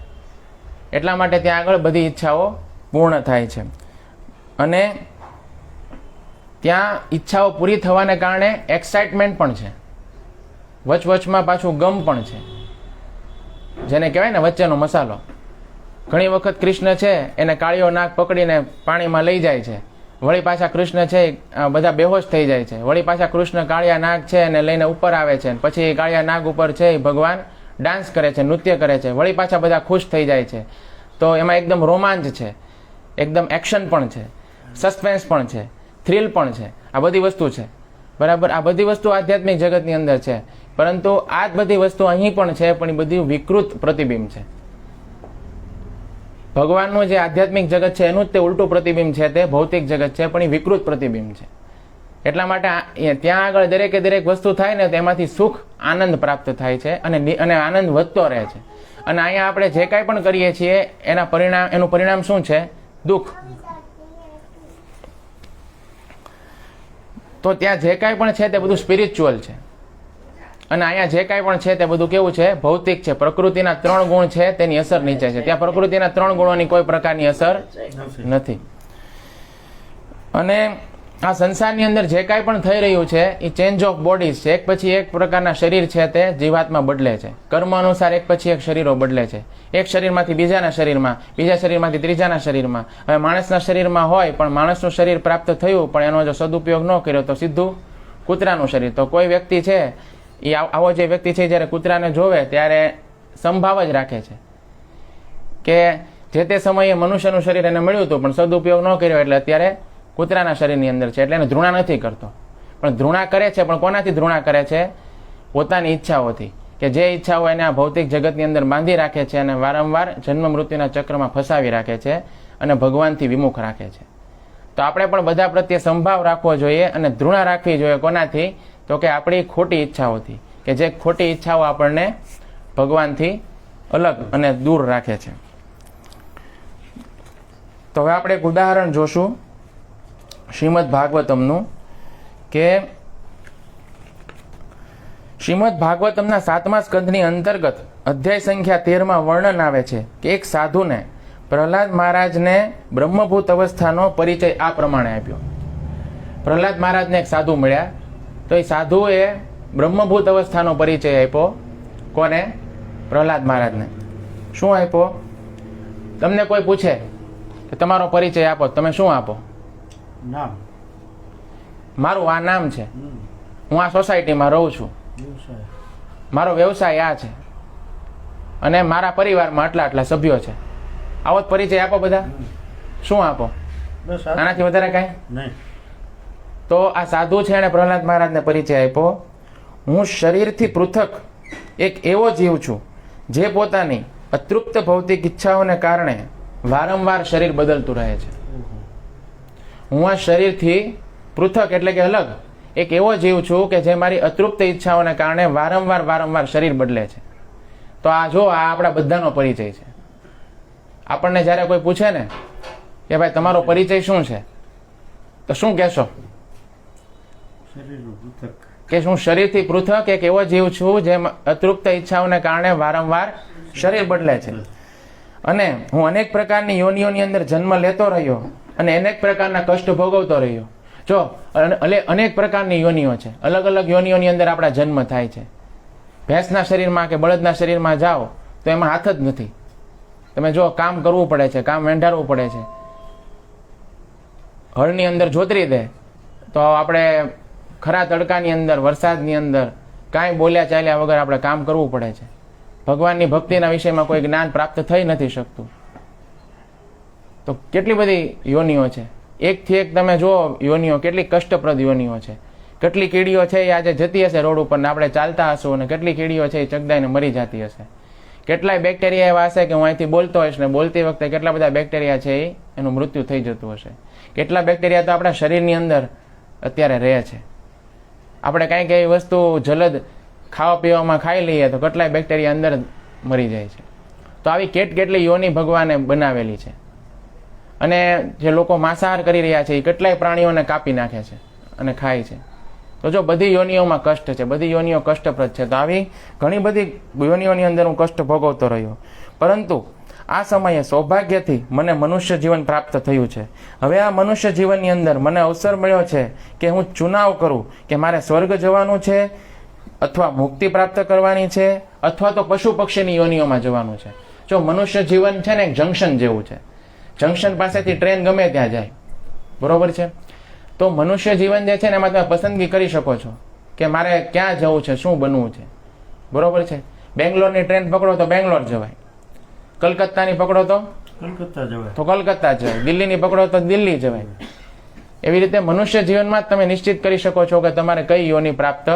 એટલા માટે ત્યાં આગળ બધી ઈચ્છાઓ પૂર્ણ થાય છે. અને ત્યાં ઈચ્છાઓ પૂરી થવાને કારણે એક્સાઇટમેન્ટ પણ છે, વચવચમાં પાછું ગમ પણ છે, જેને કહેવાય ને વચ્ચેનો મસાલો. ઘણી વખત કૃષ્ણ છે એને કાળિયો નાગ પકડીને પાણીમાં લઈ જાય છે, વળી પાછા કૃષ્ણ છે બધા બેહોશ થઈ જાય છે, વળી પાછા કૃષ્ણ કાળિયા નાગ છે એને લઈને ઉપર આવે છે, પછી કાળિયા નાગ ઉપર છે ભગવાન ડાન્સ કરે છે, નૃત્ય કરે છે, વળી પાછા બધા ખુશ થઈ જાય છે. તો એમાં એકદમ રોમાંચ છે, એકદમ એક્શન પણ છે, સસ્પેન્સ પણ છે, થ્રિલ પણ છે. આ બધી વસ્તુ છે, બરાબર. આ બધી વસ્તુ આધ્યાત્મિક જગતની અંદર છે, પરંતુ આ જ બધી વસ્તુ અહીં પણ છે, પણ એ બધી વિકૃત પ્રતિબિંબ છે. ભગવાનનું જે આધ્યાત્મિક જગત છે એનું જ તે ઉલટું પ્રતિબિંબ છે, તે ભૌતિક જગત છે, પણ એ વિકૃત પ્રતિબિંબ છે. એટલા માટે ત્યાં આગળ દરેકે દરેક વસ્તુ થાય ને તેમાંથી સુખ આનંદ પ્રાપ્ત થાય છે અને આનંદ વધતો રહે છે. અને અહીંયા આપણે જે કાંઈ પણ કરીએ છીએ એનું પરિણામ શું છે? દુઃખ. તો ત્યાં જે કાંઈ પણ છે તે બધું સ્પિરિચ્યુઅલ છે, અને અહીંયા જે કાંઈ પણ છે તે બધું કેવું છે? ભૌતિક છે. પ્રકૃતિના 3 ગુણ છે તેની અસર નીચે છે. ત્યાં પ્રકૃતિના 3 ગુણોની કોઈ પ્રકારની અસર નથી. અને આ સંસારની અંદર જે કાંઈ પણ થઈ રહ્યું છે એ ચેન્જ ઓફ બોડીઝ છે. એક પછી એક પ્રકારના શરીર છે તે જીવાત્મા બદલે છે. કર્મ અનુસાર એક પછી એક શરીરો બદલે છે. એક શરીરમાંથી બીજાના શરીરમાં, બીજા શરીરમાંથી ત્રીજાના શરીરમાં. હવે માણસના શરીરમાં હોય પણ માણસનું શરીર પ્રાપ્ત થયું પણ એનો જો સદુપયોગ ન કર્યો તો સીધું કૂતરાનું શરીર. તો કોઈ વ્યક્તિ છે એ આવો જે વ્યક્તિ છે જ્યારે કૂતરાને જોવે ત્યારે સંભાવ જ રાખે છે કે જે તે સમયે મનુષ્યનું શરીર એને મળ્યું હતું પણ સદુપયોગ ન કર્યો એટલે અત્યારે કૂતરાના શરીરની અંદર છે, એટલે એને ધૃણા નથી કરતો. પણ ધૃણા કરે છે, પણ કોનાથી ધૃણા કરે છે? પોતાની ઈચ્છાઓથી. કે જે ઈચ્છાઓ એને આ ભૌતિક જગતની અંદર બાંધી રાખે છે અને વારંવાર જન્મ મૃત્યુના ચક્રમાં ફસાવી રાખે છે અને ભગવાનથી વિમુખ રાખે છે. તો આપણે પણ બધા પ્રત્યે સંભાવ રાખવો જોઈએ અને ધૃણા રાખવી જોઈએ. કોનાથી? તો કે આપણી ખોટી ઈચ્છાઓથી, કે જે ખોટી ઈચ્છાઓ આપણને ભગવાનથી અલગ અને દૂર રાખે છે. તો હવે આપણે એક ઉદાહરણ જોશું શ્રીમદ ભાગવતમનું, કે શ્રીમદ ભાગવતમના 7મા સ્કંધની અંતર્ગત અધ્યાય સંખ્યા 13માં વર્ણન આવે છે કે એક સાધુને પ્રહલાદ મહારાજને બ્રહ્મભૂત અવસ્થાનો પરિચય આ પ્રમાણે આપ્યો. પ્રહલાદ મહારાજને એક સાધુ મળ્યા, તો એ સાધુએ બ્રહ્મભૂત અવસ્થાનો પરિચય આપ્યો. કોને? પ્રહલાદ મહારાજને. શું આપ્યો? તમને કોઈ પૂછે કે તમારો પરિચય આપો, તમે શું આપો? નામ. મારું આ નામ છે, હું આ સોસાયટીમાં રહું છું, વ્યવસાય. મારો વ્યવસાય આ છે, અને મારા પરિવારમાં આટલા આટલા સભ્યો છે. આવો જ પરિચય આપો બધા. શું આપો? બસ આનાથી વધારે કાંઈ નહીં. તો આ સાધુ છે એણે પ્રહલાદ મહારાજને પરિચય આપ્યો, હું શરીરથી પૃથક એક એવો જીવ છું જે પોતાની અતૃપ્ત ભૌતિક ઈચ્છાઓને કારણે વારંવાર શરીર બદલતું રહે છે. હું આ શરીરથી પૃથક એટલે કે અલગ એક એવો જીવ છું કે જે મારી અતૃપ્ત ઈચ્છાઓને કારણે વારંવાર શરીર બદલે છે. તો આ જો આ આપણા બધાનો પરિચય છે. આપણને જ્યારે કોઈ પૂછે ને કે ભાઈ તમારો પરિચય શું છે, તો શું કહેશો? શરીરનું પૃથક. કે હું શરીરથી પૃથક એક એવો જીવ છું જે અતૃપ્ત ઈચ્છાઓને કારણે વારંવાર શરીર બદલે છે, અને હું અનેક પ્રકારની યોનિઓની અંદર જન્મ લેતો રહ્યો અને અનેક પ્રકારના કષ્ટ ભોગવતો રહ્યો. જો અનેક પ્રકારની યોનિઓ છે, અલગ અલગ યોનિઓની અંદર આપણા જન્મ થાય છે. ભેંસના શરીરમાં કે બળદના શરીરમાં જાઓ તો એમાં હાથ જ નથી. તમે જો કામ કરવું પડે છે, કામ વેંઢારવું પડે છે. હળની અંદર જોતરી દે તો આપણે ખરા તડકાની અંદર, વરસાદની અંદર કાંઈ બોલ્યા ચાલ્યા વગર આપણે કામ કરવું પડે છે. ભગવાનની ભક્તિના વિષયમાં કોઈ જ્ઞાન પ્રાપ્ત થઈ નથી શકતું. તો કેટલી બધી યોનિઓ છે, એકથી એક તમે જુઓ યોનિઓ, કેટલી કષ્ટપ્રદ યોનિઓ છે. કેટલી કીડીઓ છે એ આજે જતી હશે રોડ ઉપર ને આપણે ચાલતા હશું, અને કેટલી કીડીઓ છે એ ચગદાઈને મરી જતી હશે. કેટલાય બેક્ટેરિયા એવા હશે કે હું અહીંથી બોલતો હોઈશ ને બોલતી વખતે કેટલા બધા બેક્ટેરિયા છે એનું મૃત્યુ થઈ જતું હશે. કેટલા બેક્ટેરિયા તો આપણા શરીરની અંદર અત્યારે રહે છે. આપણે કાંઈક એવી વસ્તુ જલદ ખાવા પીવામાં ખાઈ લઈએ તો કેટલાય બેક્ટેરિયા અંદર મરી જાય છે. તો આવી કેટલી યોની ભગવાને બનાવેલી છે. અને જે લોકો માંસાહાર કરી રહ્યા છે એ કેટલાય પ્રાણીઓને કાપી નાખે છે અને ખાય છે. તો જો બધી યોનિઓમાં કષ્ટ છે, બધી યોનિઓ કષ્ટપ્રદ છે. તો આવી ઘણી બધી યોનિઓની અંદર હું કષ્ટ ભોગવતો રહ્યો, પરંતુ આ સમયે સૌભાગ્યથી મને મનુષ્ય જીવન પ્રાપ્ત થયું છે. હવે આ મનુષ્ય જીવનની અંદર મને અવસર મળ્યો છે કે હું ચુનાવ કરું કે મારે સ્વર્ગ જવાનું છે, અથવા મુક્તિ પ્રાપ્ત કરવાની છે, અથવા તો પશુ પક્ષીની યોનિઓમાં જવાનું છે. જો મનુષ્ય જીવન છે ને એક જંકશન જેવું છે. જંકશન પાસેથી ટ્રેન ગમે ત્યાં જાય, બરોબર છે. તો મનુષ્ય જીવન જે છે ને એમાં તમે પસંદગી કરી શકો છો કે મારે ક્યાં જવું છે, શું બનવું છે, બરોબર છે. બેંગ્લોરની ટ્રેન પકડો તો બેંગ્લોર જવાય, કલકત્તાની પકડો તો કલકત્તા જવાય, તો કલકત્તા જવાય, દિલ્હીની પકડો તો દિલ્હી જવાય. એવી રીતે મનુષ્ય જીવનમાં જ તમે નિશ્ચિત કરી શકો છો કે તમારે કઈ યોની પ્રાપ્ત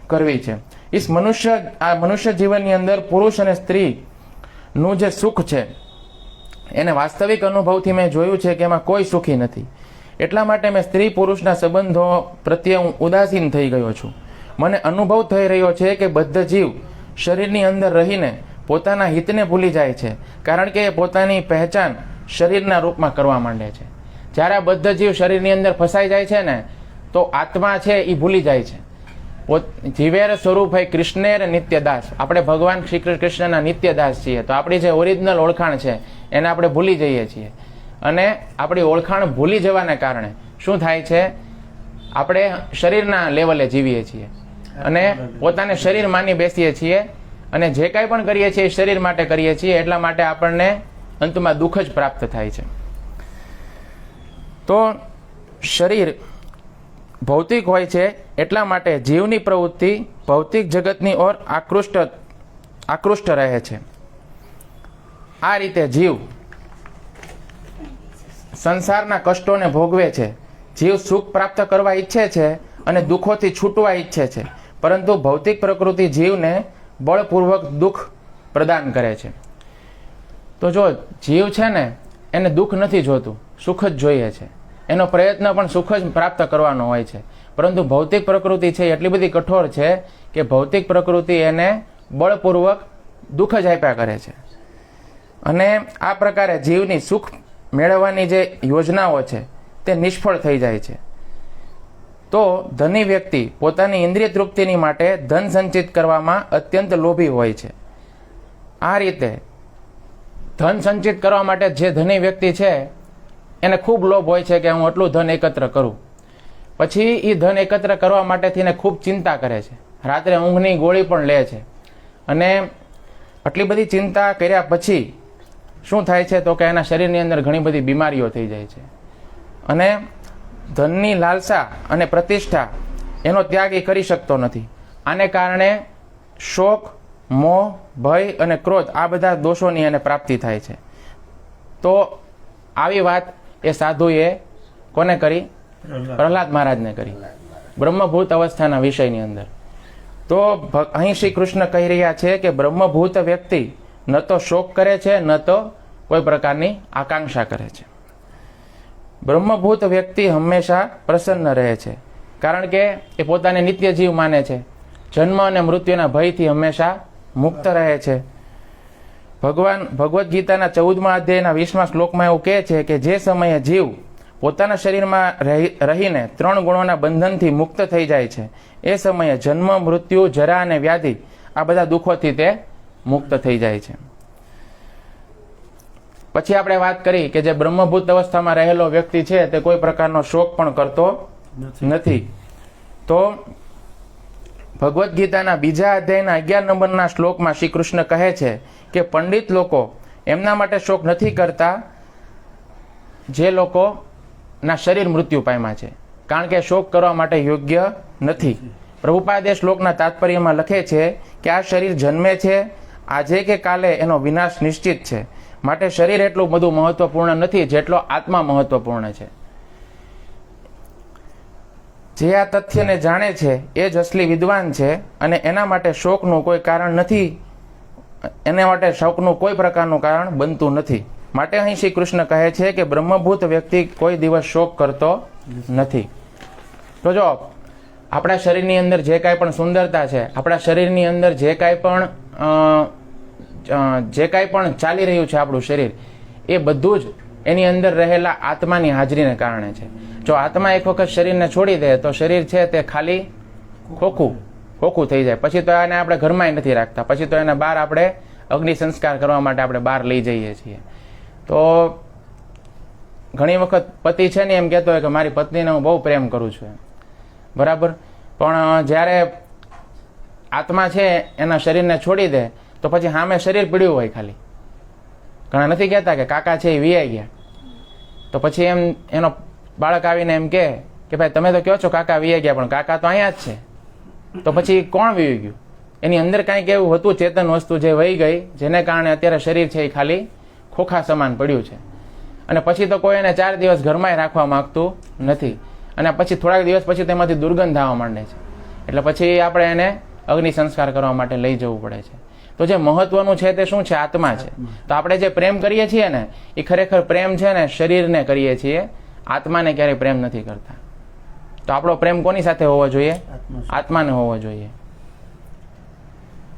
કરવી છે. આ મનુષ્ય જીવનની અંદર પુરુષ અને સ્ત્રીનું જે સુખ છે એને વાસ્તવિક અનુભવથી મેં જોયું છે કે એમાં કોઈ સુખી નથી. એટલા માટે મેં સ્ત્રી પુરુષના સંબંધો પ્રત્યે હું ઉદાસીન થઈ ગયો છું. મને અનુભવ થઈ રહ્યો છે કે બધા જીવ શરીરની અંદર રહીને પોતાના હિતને ભૂલી જાય છે, કારણ કે એ પોતાની પહેચાન શરીરના રૂપમાં કરવા માંડે છે. જ્યારે આ બધા જીવ શરીરની અંદર ફસાઈ જાય છે ને તો આત્મા છે એ ભૂલી જાય છે. જીવેર સ્વરૂપ હૈ કૃષ્ણેર નિત્યદાસ. આપણે ભગવાન શ્રી કૃષ્ણના નિત્યદાસ છીએ. તો આપણી જે ઓરિજિનલ ઓળખાણ છે એને આપણે ભૂલી જઈએ છીએ, અને આપણી ઓળખાણ ભૂલી જવાને કારણે શું થાય છે, આપણે શરીરના લેવલે જીવીએ છીએ અને પોતાને શરીર માની બેસીએ છીએ, અને જે કાંઈ પણ કરીએ છીએ એ શરીર માટે કરીએ છીએ. એટલા માટે આપણને અંતમાં દુઃખ જ પ્રાપ્ત થાય છે. તો શરીર ભૌતિક હોય છે, એટલા માટે જીવની પ્રવૃત્તિ ભૌતિક જગતની ઓર આકૃષ્ટ રહે છે. આ રીતે જીવ સંસારના કષ્ટોને ભોગવે છે. જીવ સુખ પ્રાપ્ત કરવા ઈચ્છે છે અને દુઃખોથી છૂટવા ઈચ્છે છે, પરંતુ ભૌતિક પ્રકૃતિ જીવને બળપૂર્વક દુઃખ પ્રદાન કરે છે. તો જો જીવ છે ને એને દુઃખ નથી જોતું, સુખ જ જોઈએ છે. એનો પ્રયત્ન પણ સુખ જ પ્રાપ્ત કરવાનો હોય છે. પરંતુ ભૌતિક પ્રકૃતિ છે એટલી બધી કઠોર છે કે ભૌતિક પ્રકૃતિ એને બળપૂર્વક દુઃખ જ આપ્યા કરે છે. અને આ પ્રકારે જીવની સુખ મેળવવાની જે યોજનાઓ છે તે નિષ્ફળ થઈ જાય છે. તો ધની વ્યક્તિ પોતાની ઇન્દ્રિય તૃપ્તિની માટે ધન સંચિત કરવામાં અત્યંત લોભી હોય છે. આ રીતે ધન સંચિત કરવા માટે જે ધની વ્યક્તિ છે એને ખૂબ લોભ હોય છે કે હું આટલું ધન એકત્ર કરું. પછી એ ધન એકત્ર કરવા માટેથી એને ખૂબ ચિંતા કરે છે, રાત્રે ઊંઘની ગોળી પણ લે છે. અને આટલી બધી ચિંતા કર્યા પછી શું થાય છે તો કે એના શરીરની અંદર ઘણી બધી બીમારીઓ થઈ જાય છે. અને ધનની લાલસા અને પ્રતિષ્ઠા એનો ત્યાગ એ કરી શકતો નથી. આને કારણે શોક, મોહ, ભય અને ક્રોધ આ બધા દોષોની એને પ્રાપ્તિ થાય છે. તો આવી વાત એ સાધુએ કોને કરી? પ્રહલાદ મહારાજને કરી, બ્રહ્મભૂત અવસ્થાના વિષયની અંદર. તો અહીં શ્રી કૃષ્ણ કહી રહ્યા છે કે બ્રહ્મભૂત વ્યક્તિ ન તો શોક કરે છે ન તો કોઈ પ્રકારની આકાંક્ષા કરે છે. બ્રહ્મભૂત વ્યક્તિ હંમેશા પ્રસન્ન રહે છે, કારણ કે એ પોતાને નિત્ય જીવ માને છે. જન્મ અને મૃત્યુના ભયથી હંમેશા મુક્ત રહે છે. ભગવદ્ ગીતાના 14મા અધ્યાયના 20મા શ્લોકમાં એવું કહે છે કે જે સમયે જીવ પોતાના શરીરમાં રહીને 3 ગુણોના બંધનથી મુક્ત થઈ જાય છે એ સમયે જન્મ, મૃત્યુ, જરા અને વ્યાધિ આ બધા દુઃખોથી તે મુક્ત થઈ જાય છે. પછી આપણે વાત કરી કે જે બ્રહ્મભૂત અવસ્થામાં રહેલો વ્યક્તિ છે તે કોઈ પ્રકારનો શોક પણ કરતો નથી. તો ભગવદ્ ગીતાના 2જા અધ્યાયના 11 નંબરના શ્લોકમાં શ્રી કૃષ્ણ કહે છે કે પંડિત લોકો એમના માટે શોક નથી કરતા જે લોકોના શરીર મૃત્યુ પામ્યા છે, કારણ કે શોક કરવા માટે યોગ્ય નથી. પ્રભુપાદે શ્લોકના તાત્પર્યમાં લખે છે કે આ શરીર જન્મે છે, આજે કે કાલે એનો વિનાશ નિશ્ચિત છે. માટે શરીર એટલું બધું મહત્વપૂર્ણ નથી જેટલો આત્મા મહત્વપૂર્ણ છે. જે આ તથ્યને જાણે છે એ જ અસલી વિદ્વાન છે અને એના માટે શોકનું કોઈ કારણ નથી, એના માટે શોકનું કોઈ પ્રકારનું કારણ બનતું નથી. માટે અહીં શ્રી કૃષ્ણ કહે છે કે બ્રહ્મભૂત વ્યક્તિ કોઈ દિવસ શોક કરતો નથી. તો જો આપણા શરીરની અંદર જે કાંઈ પણ સુંદરતા છે, આપણા શરીરની અંદર જે કાંઈ પણ ચાલી રહ્યું છે આપણું શરીર, એ બધું જ એની અંદર રહેલા આત્માની હાજરીને કારણે છે. જો આત્મા એક વખત શરીરને છોડી દે તો શરીર છે તે ખાલી ખોખું થઈ જાય. પછી તો એને આપણે ઘરમાં નથી રાખતા, પછી તો એને બહાર આપણે અગ્નિ સંસ્કાર કરવા માટે આપણે બહાર લઈ જઈએ છીએ. તો ઘણી વખત પતિ છે ને એમ કહેતો હોય કે મારી પત્નીને હું બહુ પ્રેમ કરું છું, બરાબર, પણ જ્યારે આત્મા છે એના શરીરને છોડી દે તો પછી સામે શરીર પીડ્યું હોય ખાલી. ઘણા નથી કહેતા કે કાકા છે એ વિયાઈ ગયા, તો પછી એમ એનો બાળક આવીને એમ કે ભાઈ તમે તો કહો છો કાકા વિયાઈ ગયા, પણ કાકા તો અહીંયા જ છે. તો પછી કોણ વીવી ગયું? એની અંદર કાંઈક એવું હતું ચેતન વસ્તુ જે વહી ગઈ, જેને કારણે અત્યારે શરીર છે એ ખાલી ખોખા સમાન પડ્યું છે. અને પછી તો કોઈ એને 4 દિવસ ઘરમાં રાખવા માંગતું નથી, અને પછી થોડાક દિવસ પછી તેમાંથી દુર્ગંધ આવવા માંડે છે. એટલે પછી આપણે એને અગ્નિ સંસ્કાર કરવા માટે લઈ જવું પડે છે. તો જે મહત્વનું છે તે શું છે? આત્મા છે. તો આપણે જે પ્રેમ કરીએ છીએ ને એ ખરેખર પ્રેમ છે ને શરીરને કરીએ છીએ, આત્માને ક્યારેય પ્રેમ નથી કરતા. તો આપણો પ્રેમ કોની સાથે હોવો જોઈએ? આત્માને હોવો જોઈએ,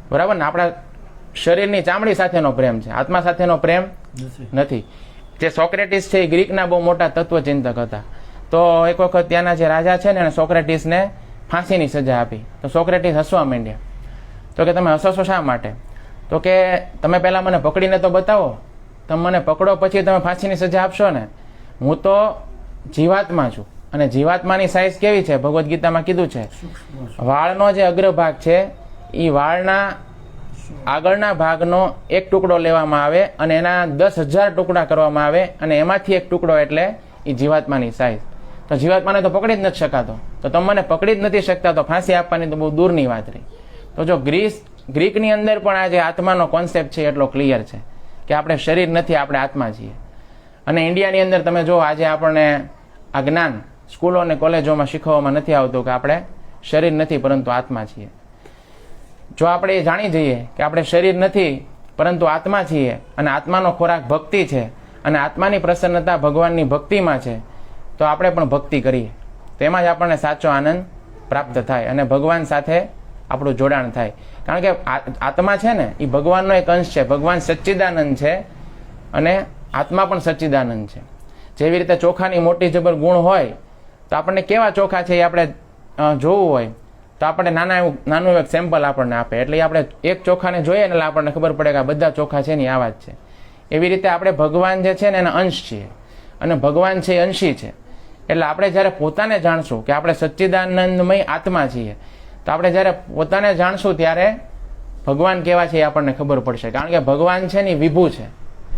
બરાબર ને? આપણા શરીરની ચામડી સાથેનો પ્રેમ છે, આત્મા સાથેનો પ્રેમ નથી. જે સોક્રેટિસ છે એ ગ્રીકના બહુ મોટા તત્વચિંતક હતા. તો એક વખત ત્યાંના જે રાજા છે ને એને સોક્રેટિસને ફાંસીની સજા આપી. તો સોક્રેટિસ હસવા માંડ્યા. તો કે તમે હસો છો શા માટે? તો કે તમે પહેલાં મને પકડીને તો બતાવો, તમે મને પકડો પછી તમે ફાંસીની સજા આપશો ને? હું તો જીવાત્મા છું, અને જીવાત્માની સાઇઝ કેવી છે? ભગવદ્ ગીતામાં કીધું છે, વાળનો જે અગ્રભાગ છે એ વાળના આગળના ભાગનો એક ટુકડો લેવામાં આવે અને એના 10,000 ટુકડા કરવામાં આવે, અને એમાંથી એક ટુકડો એટલે એ જીવાત્માની સાઇઝ. તો જીવાત્માને તો પકડી જ નથી શકાતો, તો તમે મને પકડી જ નથી શકતા, તો ફાંસી આપવાની તો બહુ દૂરની વાત રહી. તો જો ગ્રીકની અંદર પણ આ જે આત્માનો કોન્સેપ્ટ છે એટલો ક્લિયર છે કે આપણે શરીર નથી, આપણે આત્મા છીએ. અને ઇન્ડિયાની અંદર તમે જો આજે આપણને આ જ્ઞાન સ્કૂલો અને કોલેજોમાં શીખવવામાં નથી આવતું કે આપણે શરીર નથી પરંતુ આત્મા છીએ. જો આપણે એ જાણી જઈએ કે આપણે શરીર નથી પરંતુ આત્મા છીએ અને આત્માનો ખોરાક ભક્તિ છે અને આત્માની પ્રસન્નતા ભગવાનની ભક્તિમાં છે, તો આપણે પણ ભક્તિ કરીએ. તેમાં જ આપણને સાચો આનંદ પ્રાપ્ત થાય અને ભગવાન સાથે આપણું જોડાણ થાય. કારણ કે આત્મા છે ને એ ભગવાનનો એક અંશ છે. ભગવાન સચ્ચિદાનંદ છે અને આત્મા પણ સચ્ચિદાનંદ છે. જેવી રીતે ચોખાની મોટી જબર ગુણ હોય તો આપણને કેવા ચોખા છે એ આપણે જોવું હોય તો આપણે નાનું એક સેમ્પલ આપણને આપે. એટલે આપણે એક ચોખાને જોઈએ ને એટલે આપણને ખબર પડે કે આ બધા ચોખા છે ને આવા જ છે. એવી રીતે આપણે ભગવાન જે છે ને એના અંશ છીએ અને ભગવાન છે એ અંશી છે. એટલે આપણે જ્યારે પોતાને જાણશું કે આપણે સચ્ચિદાનંદમય આત્મા છીએ, તો આપણે જ્યારે પોતાને જાણશું ત્યારે ભગવાન કેવા છે એ આપણને ખબર પડશે. કારણ કે ભગવાન છે ને વિભુ છે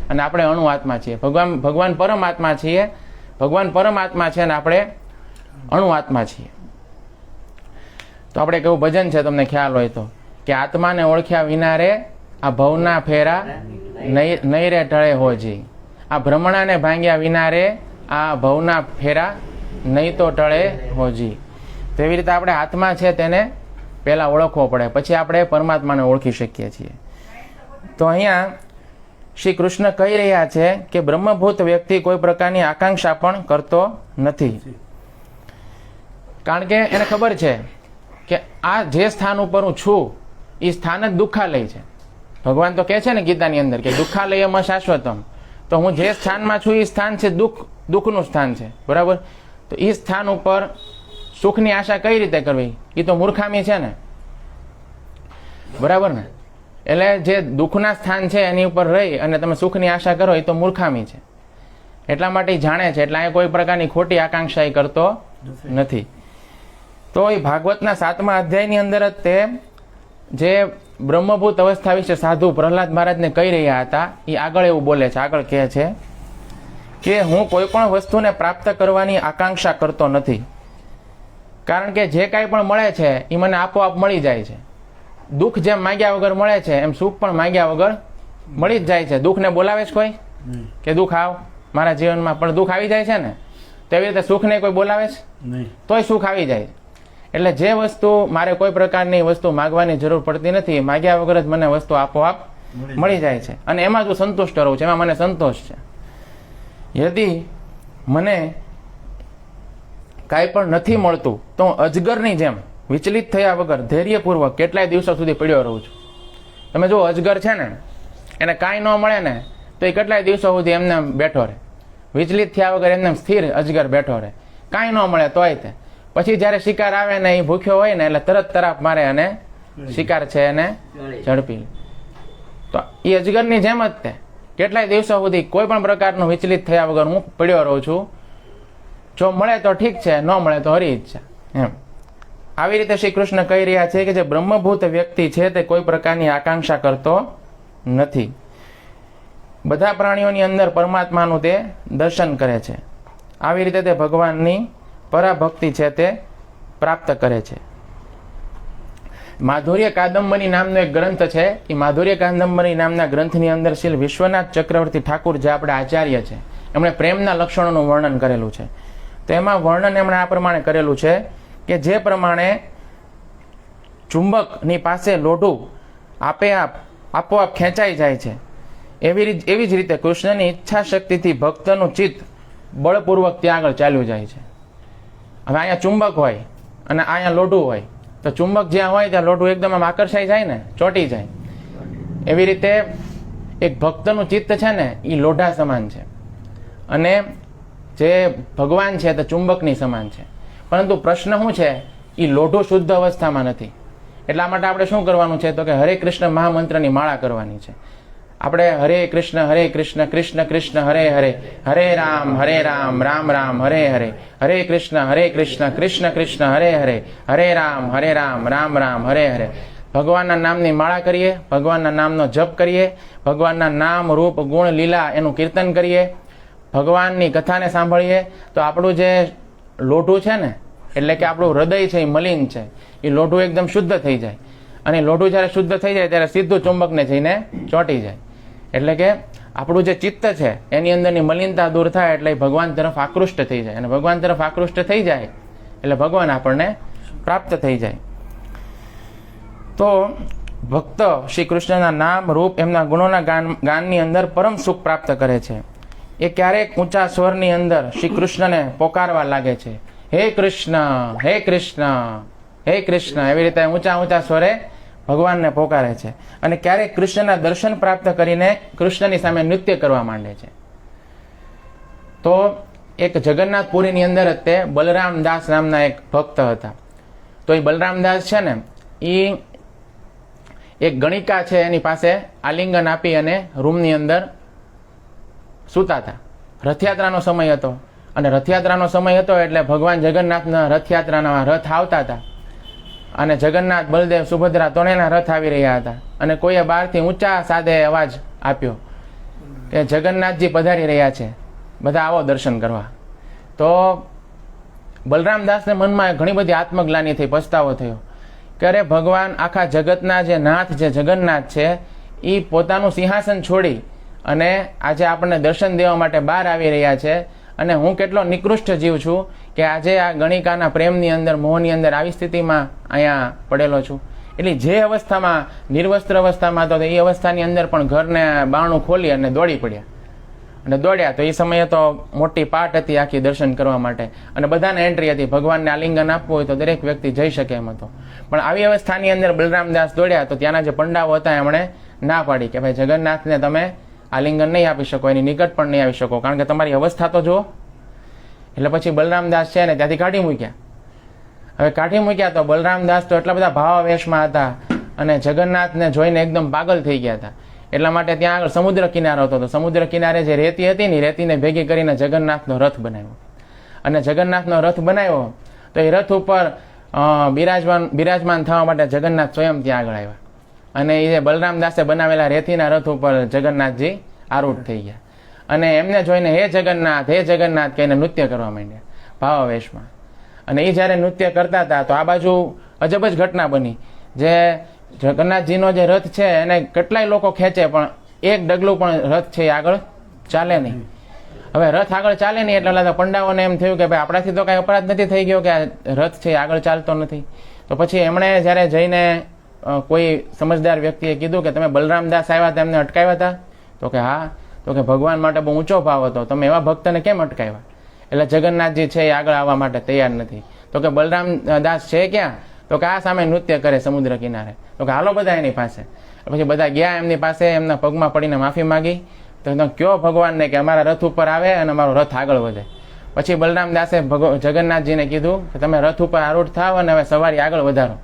અને આપણે અણુ આત્મા છીએ. ભગવાન પરમાત્મા છીએ, ભગવાન પરમાત્મા છે અને આપણે અણુ આત્મા છીએ. તો આપણે કેવું ભજન છે તમને ખ્યાલ હોય તો કે આત્માને ઓળખ્યા વિના રે આ ભવના ફેરા નહીં રે ટળે હોજી. આ ભ્રમણાને ભાંગ્યા વિના રે આ ભવના ફેરા નહીં તો ટળે હોજી. તેવી રીતે આપણે આત્મા છે તેને પહેલા ઓળખવો પડે, પછી આપણે પરમાત્માને ઓળખી શકીએ છીએ. તો અહીંયા શ્રી કૃષ્ણ કહી રહ્યા છે કે બ્રહ્મભૂત વ્યક્તિ કોઈ પ્રકારની આકાંક્ષા પણ કરતો નથી. કારણ કે એને ખબર છે કે આ જે સ્થાન ઉપર હું છું એ સ્થાન જ દુઃખાલય છે. ભગવાન તો કહે છે ને ગીતાની અંદર કે દુઃખાલયમાં શાશ્વતમ. તો હું જે સ્થાનમાં છું એ સ્થાન છે દુઃખનું સ્થાન છે, બરાબર. તો એ સ્થાન ઉપર સુખની આશા કઈ રીતે કરવી? એ તો મૂર્ખામી છે ને, બરાબર ને. એટલે જે દુઃખના સ્થાન છે એની ઉપર રહી અને તમે સુખની આશા કરો એ તો મૂર્ખામી છે. એટલા માટે જાણે છે, એટલે અહીંયા કોઈ પ્રકારની ખોટી આકાંક્ષા એ કરતો નથી. તો એ ભાગવતના 7મા અધ્યાયની અંદર જ તે જે બ્રહ્મભૂત અવસ્થા વિશે સાધુ પ્રહલાદ મહારાજને કહી રહ્યા હતા એ આગળ એવું બોલે છે. આગળ કહે છે કે હું કોઈ પણ વસ્તુને પ્રાપ્ત કરવાની આકાંક્ષા કરતો નથી, કારણ કે જે કાંઈ પણ મળે છે એ મને આપોઆપ મળી જાય છે. દુઃખ જેમ માગ્યા વગર મળે છે એમ સુખ પણ માગ્યા વગર મળી જ જાય છે. દુઃખને બોલાવે છે કોઈ કે દુઃખ આવ મારા જીવનમાં? પણ દુઃખ આવી જાય છે ને. તેવી રીતે સુખને કોઈ બોલાવે છે? તોય સુખ આવી જાય. એટલે જે વસ્તુ મારે કોઈ પ્રકારની વસ્તુ માગવાની જરૂર પડતી નથી, માગ્યા વગર જ મને વસ્તુ આપોઆપ મળી જાય છે અને એમાં જ હું સંતુષ્ટ રહું છું, એમાં મને સંતોષ છે. યદી મને કાંઈ પણ નથી મળતું તો હું અજગરની જેમ વિચલિત થયા વગર ધૈર્યપૂર્વક કેટલાય દિવસો સુધી પડ્યો રહું છું. તમે જો અજગર છે ને એને કાંઈ ન મળે ને તો એ કેટલાય દિવસો સુધી એમને બેઠો રહે, વિચલિત થયા વગર એમને સ્થિર અજગર બેઠો રહે. કાંઈ ન મળે તોય તે પછી જ્યારે શિકાર આવે ને એ ભૂખ્યો હોય ને એટલે તરત તરાપ મારે અને શિકાર છે એને ઝડપી લે. તો એ અજગરની જેમ જ તે કેટલાય દિવસો સુધી કોઈ પણ પ્રકારનું વિચલિત થયા વગર હું પડ્યો રહું છું. જો મળે તો ઠીક છે, ન મળે તો હરી ઈચ્છા. એમ આવી રીતે શ્રી કૃષ્ણ કહી રહ્યા છે કે જે બ્રહ્મભૂત વ્યક્તિ છે તે કોઈ પ્રકારની આકાંક્ષા કરતો નથી. બધા પ્રાણીઓની અંદર પરમાત્માનું તે દર્શન કરે છે. આવી રીતે તે ભગવાનની પરાભક્તિ છે તે પ્રાપ્ત કરે છે. માધુર્ય કાદંબરી નામનો એક ગ્રંથ છે. એ માધુર્ય કાદંબરી નામના ગ્રંથની અંદર શ્રી વિશ્વનાથ ચક્રવર્તી ઠાકુર જે આપણે આચાર્ય છે એમણે પ્રેમના લક્ષણોનું વર્ણન કરેલું છે. તો એમાં વર્ણન એમણે આ પ્રમાણે કરેલું છે કે જે પ્રમાણે ચુંબકની પાસે લોઢું આપોઆપ ખેંચાઈ જાય છે એવી જ રીતે કૃષ્ણની ઈચ્છા શક્તિથી ભક્તનું ચિત્ત બળપૂર્વક ત્યાં આગળ ચાલ્યું જાય છે. હવે અહીંયા ચુંબક હોય અને અહીંયા લોઢું હોય તો ચુંબક જ્યાં હોય ત્યાં લોઢું એકદમ આમ આકર્ષાઈ જાય ને, ચોંટી જાય. એવી રીતે એક ભક્તનું ચિત્ત છે ને એ લોઢા સમાન છે અને જે ભગવાન છે તે ચુંબકની સમાન છે. પરંતુ પ્રશ્ન શું છે, એ લોઢું શુદ્ધ અવસ્થામાં નથી. એટલા માટે આપણે શું કરવાનું છે તો કે હરે કૃષ્ણ મહામંત્રની માળા કરવાની છે. આપણે હરે કૃષ્ણ કૃષ્ણ કૃષ્ણ હરે હરે, હરે રામ રામ રામ હરે હરે, હરે કૃષ્ણ કૃષ્ણ કૃષ્ણ હરે હરે, હરે રામ રામ રામ હરે હરે. ભગવાનના નામની માળા કરીએ, ભગવાનના નામનો જપ કરીએ, ભગવાનના નામ રૂપ ગુણ લીલા એનું કીર્તન કરીએ, ભગવાનની કથાને સાંભળીએ. તો આપણું જે લોઢું છે ને એટલે કે આપણું હૃદય છે એ મલિન છે, એ લોઢું એકદમ શુદ્ધ થઈ જાય. અને લોઢું જ્યારે શુદ્ધ થઈ જાય ત્યારે સીધું ચુંબકને જઈને ચોંટી જાય. એટલે કે આપણું જે ચિત્ત છે એની અંદરની મલિનતા દૂર થાય એટલે ભગવાન તરફ આકૃષ્ટ થઈ જાય. અને ભગવાન તરફ આકૃષ્ટ થઈ જાય એટલે ભગવાન આપણને પ્રાપ્ત થઈ જાય. તો ભક્ત શ્રી કૃષ્ણના નામ રૂપ એમના ગુણોના ગાનની અંદર પરમ સુખ પ્રાપ્ત કરે છે. એ ક્યારેક ઊંચા સ્વરની અંદર શ્રી કૃષ્ણને પોકારવા લાગે છે, હે કૃષ્ણ, હે કૃષ્ણ, હે કૃષ્ણ, એવી રીતે ઊંચા ઊંચા સ્વરે ભગવાનને પોકારે છે. અને ક્યારેક કૃષ્ણના દર્શન પ્રાપ્ત કરીને કૃષ્ણની સામે નૃત્ય કરવા માંડે છે. તો એક જગન્નાથપુરીની અંદર જ તે બલરામદાસ નામના એક ભક્ત હતા. તો એ બલરામદાસ છે ને, એ એક ગણિકા છે એની પાસે આલિંગન આપી અને રૂમની અંદર સૂતા હતા. રથયાત્રાનો સમય હતો અને રથયાત્રાનો સમય હતો એટલે ભગવાન જગન્નાથના રથયાત્રાના રથ આવતા હતા અને જગન્નાથ, બલદેવ, સુભદ્રા ત્રણેયના રથ આવી રહ્યા હતા. અને કોઈએ બહારથી ઊંચા સાદે અવાજ આપ્યો કે જગન્નાથજી પધારી રહ્યા છે, બધા આવો દર્શન કરવા. તો બલરામદાસને મનમાં ઘણી બધી આત્મગ્લાનિ થઈ, પસ્તાવો થયો કે અરે ભગવાન આખા જગતના જે નાથ જે જગન્નાથ છે એ પોતાનું સિંહાસન છોડી અને આજે આપણને દર્શન દેવા માટે બહાર આવી રહ્યા છે અને હું કેટલો નિકૃષ્ટ જીવ છું કે આજે આ ગણિકાના પ્રેમની અંદર, મોહની અંદર આવી સ્થિતિમાં અહીંયા પડેલો છું. એટલે જે અવસ્થામાં નિર્વસ્ત્ર અવસ્થામાં હતો એ અવસ્થાની અંદર પણ ઘરને બારણું ખોલી અને દોડી પડ્યા અને દોડ્યા. તો એ સમયે તો મોટી પાટ હતી આખી દર્શન કરવા માટે અને બધાને એન્ટ્રી હતી. ભગવાનને આલિંગન આપવું હોય તો દરેક વ્યક્તિ જઈ શકે એમ હતો. પણ આવી અવસ્થાની અંદર બલરામદાસ દોડ્યા તો ત્યાંના જે પંડાઓ હતા એમણે ના પાડી કે ભાઈ જગન્નાથને તમે આલિંગન નહીં આપી શકો, એની નિકટ પણ નહીં આવી શકો, કારણ કે તમારી અવસ્થા તો જુઓ. એટલે પછી બલરામદાસ છે ને ત્યાંથી કાઢી મૂક્યા. હવે કાઢી મૂક્યા તો બલરામદાસ તો એટલા બધા ભાવાવેશમાં હતા અને જગન્નાથને જોઈને એકદમ પાગલ થઈ ગયા હતા. એટલા માટે ત્યાં આગળ સમુદ્ર કિનારો હતો. તો સમુદ્ર કિનારે જે રેતી હતી ને, રેતીને ભેગી કરીને જગન્નાથનો રથ બનાવ્યો. અને જગન્નાથનો રથ બનાવ્યો તો એ રથ ઉપર બિરાજમાન થવા માટે જગન્નાથ સ્વયં ત્યાં આગળ આવ્યા અને એ બલરામદાસે બનાવેલા રેતીના રથ ઉપર જગન્નાથજી આરૂઢ થઈ ગયા અને એમને જોઈને હે જગન્નાથ, હે જગન્નાથ કહીને નૃત્ય કરવા માંડ્યા ભાવાવેશમાં. અને એ જ્યારે નૃત્ય કરતા હતા તો આ બાજુ અજબ જ ઘટના બની. જે જગન્નાથજીનો જે રથ છે એને કેટલાય લોકો ખેંચે પણ એક ડગલું પણ રથ છે એ આગળ ચાલે નહીં. હવે રથ આગળ ચાલે નહીં એટલે પંડાઓને એમ થયું કે ભાઈ આપણાથી તો કાંઈ અપરાધ નથી થઈ ગયો કે આ રથ છે આગળ ચાલતો નથી. તો પછી એમણે જ્યારે જઈને કોઈ સમજદાર વ્યક્તિએ કીધું કે તમે બલરામદાસ આવ્યા હતા એમને અટકાવ્યા હતા? તો કે હા. તો કે ભગવાન માટે બહુ ઊંચો ભાવ હતો, તમે એવા ભક્તને કેમ અટકાવ્યા? એટલે જગન્નાથજી છે એ આગળ આવવા માટે તૈયાર નથી. તો કે બલરામદાસ છે ક્યાં? તો કે આ સામે નૃત્ય કરે સમુદ્ર કિનારે. તો કે હાલો બધા એની પાસે. પછી બધા ગયા એમની પાસે, એમના પગમાં પડીને માફી માંગી. તો કયો ભગવાનને કે અમારા રથ ઉપર આવે અને અમારો રથ આગળ વધે. પછી બલરામદાસે જગન્નાથજીને કીધું કે તમે રથ ઉપર આરૂઢ થાવ અને હવે સવારી આગળ વધારો.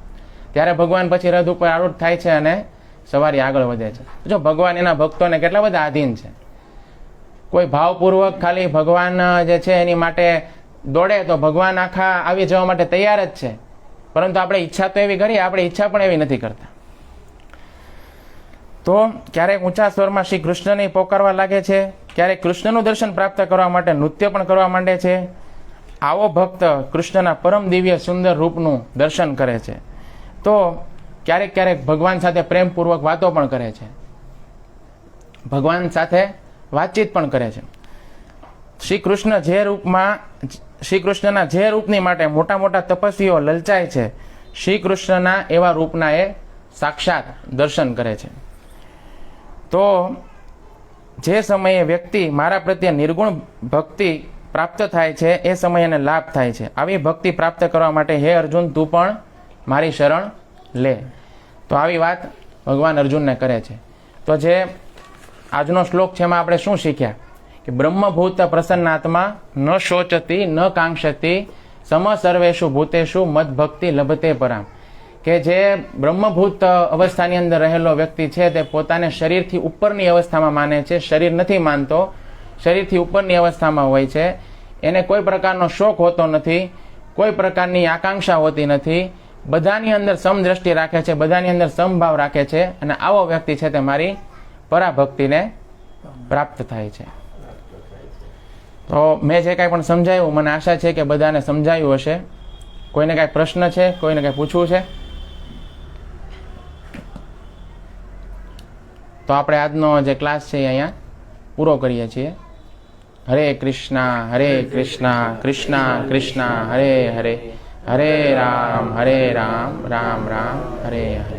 ત્યારે ભગવાન પછી રથ ઉપર આરૂઢ થાય છે અને સવારી આગળ વધે છે. જો ભગવાન એના ભક્તોને કેટલા બધા આધીન છે. કોઈ ભાવપૂર્વક ખાલી ભગવાન જે છે એની માટે દોડે તો ભગવાન આખા આવી જવા માટે તૈયાર જ છે. પરંતુ આપણે ઈચ્છા તો એવી કરીએ, આપણે ઈચ્છા પણ એવી નથી કરતા. તો ક્યારેક ઊંચા સ્વરમાં શ્રી કૃષ્ણને પોકારવા લાગે છે, ક્યારેક કૃષ્ણનું દર્શન પ્રાપ્ત કરવા માટે નૃત્ય પણ કરવા માંડે છે. આવો ભક્ત કૃષ્ણના પરમ દિવ્ય સુંદર રૂપનું દર્શન કરે છે. તો ક્યારેક ક્યારેક ભગવાન સાથે પ્રેમપૂર્વક વાતો પણ કરે છે, ભગવાન સાથે વાતચીત પણ કરે છે. શ્રી કૃષ્ણના જે રૂપની માટે મોટા મોટા તપસ્વીઓ લલચાય છે, શ્રી કૃષ્ણના એવા રૂપના એ સાક્ષાત દર્શન કરે છે. તો જે સમયે વ્યક્તિ મારા પ્રત્યે નિર્ગુણ ભક્તિ પ્રાપ્ત થાય છે એ સમયે એને લાભ થાય છે. આવી ભક્તિ પ્રાપ્ત કરવા માટે હે અર્જુન તું પણ મારી શરણ લે. તો આવી વાત ભગવાન અર્જુનને કરે છે. તો જે આજનો શ્લોક છે એમાં આપણે શું શીખ્યા કે બ્રહ્મભૂત પ્રસન્નાત્મા ન શોચતી ન કાંક્ષતી સમ સર્વેષુ ભૂતેષુ મદભક્તિ લભતે પરામ. કે જે બ્રહ્મભૂત અવસ્થાની અંદર રહેલો વ્યક્તિ છે તે પોતાને શરીરથી ઉપરની અવસ્થામાં માને છે, શરીર નથી માનતો, શરીરથી ઉપરની અવસ્થામાં હોય છે. એને કોઈ પ્રકારનો શોક હોતો નથી, કોઈ પ્રકારની આકાંક્ષા હોતી નથી, બધાની અંદર સમદ્રષ્ટિ રાખે છે, બધાની અંદર સમભાવ રાખે છે અને આવો વ્યક્તિ છે તે મારી પરાભક્તિને પ્રાપ્ત થાય છે. તો મેં જે કાંઈ પણ સમજાયું મને આશા છે કે બધાને સમજાયું હશે. કોઈને કાંઈ પ્રશ્ન છે, કોઈને કાંઈ પૂછવું છે? તો આપણે આજનો જે ક્લાસ છે એ અહીંયા પૂરો કરીએ છીએ. હરે કૃષ્ણ કૃષ્ણ કૃષ્ણ હરે હરે, હરે રામ રામ રામ હરે હરે.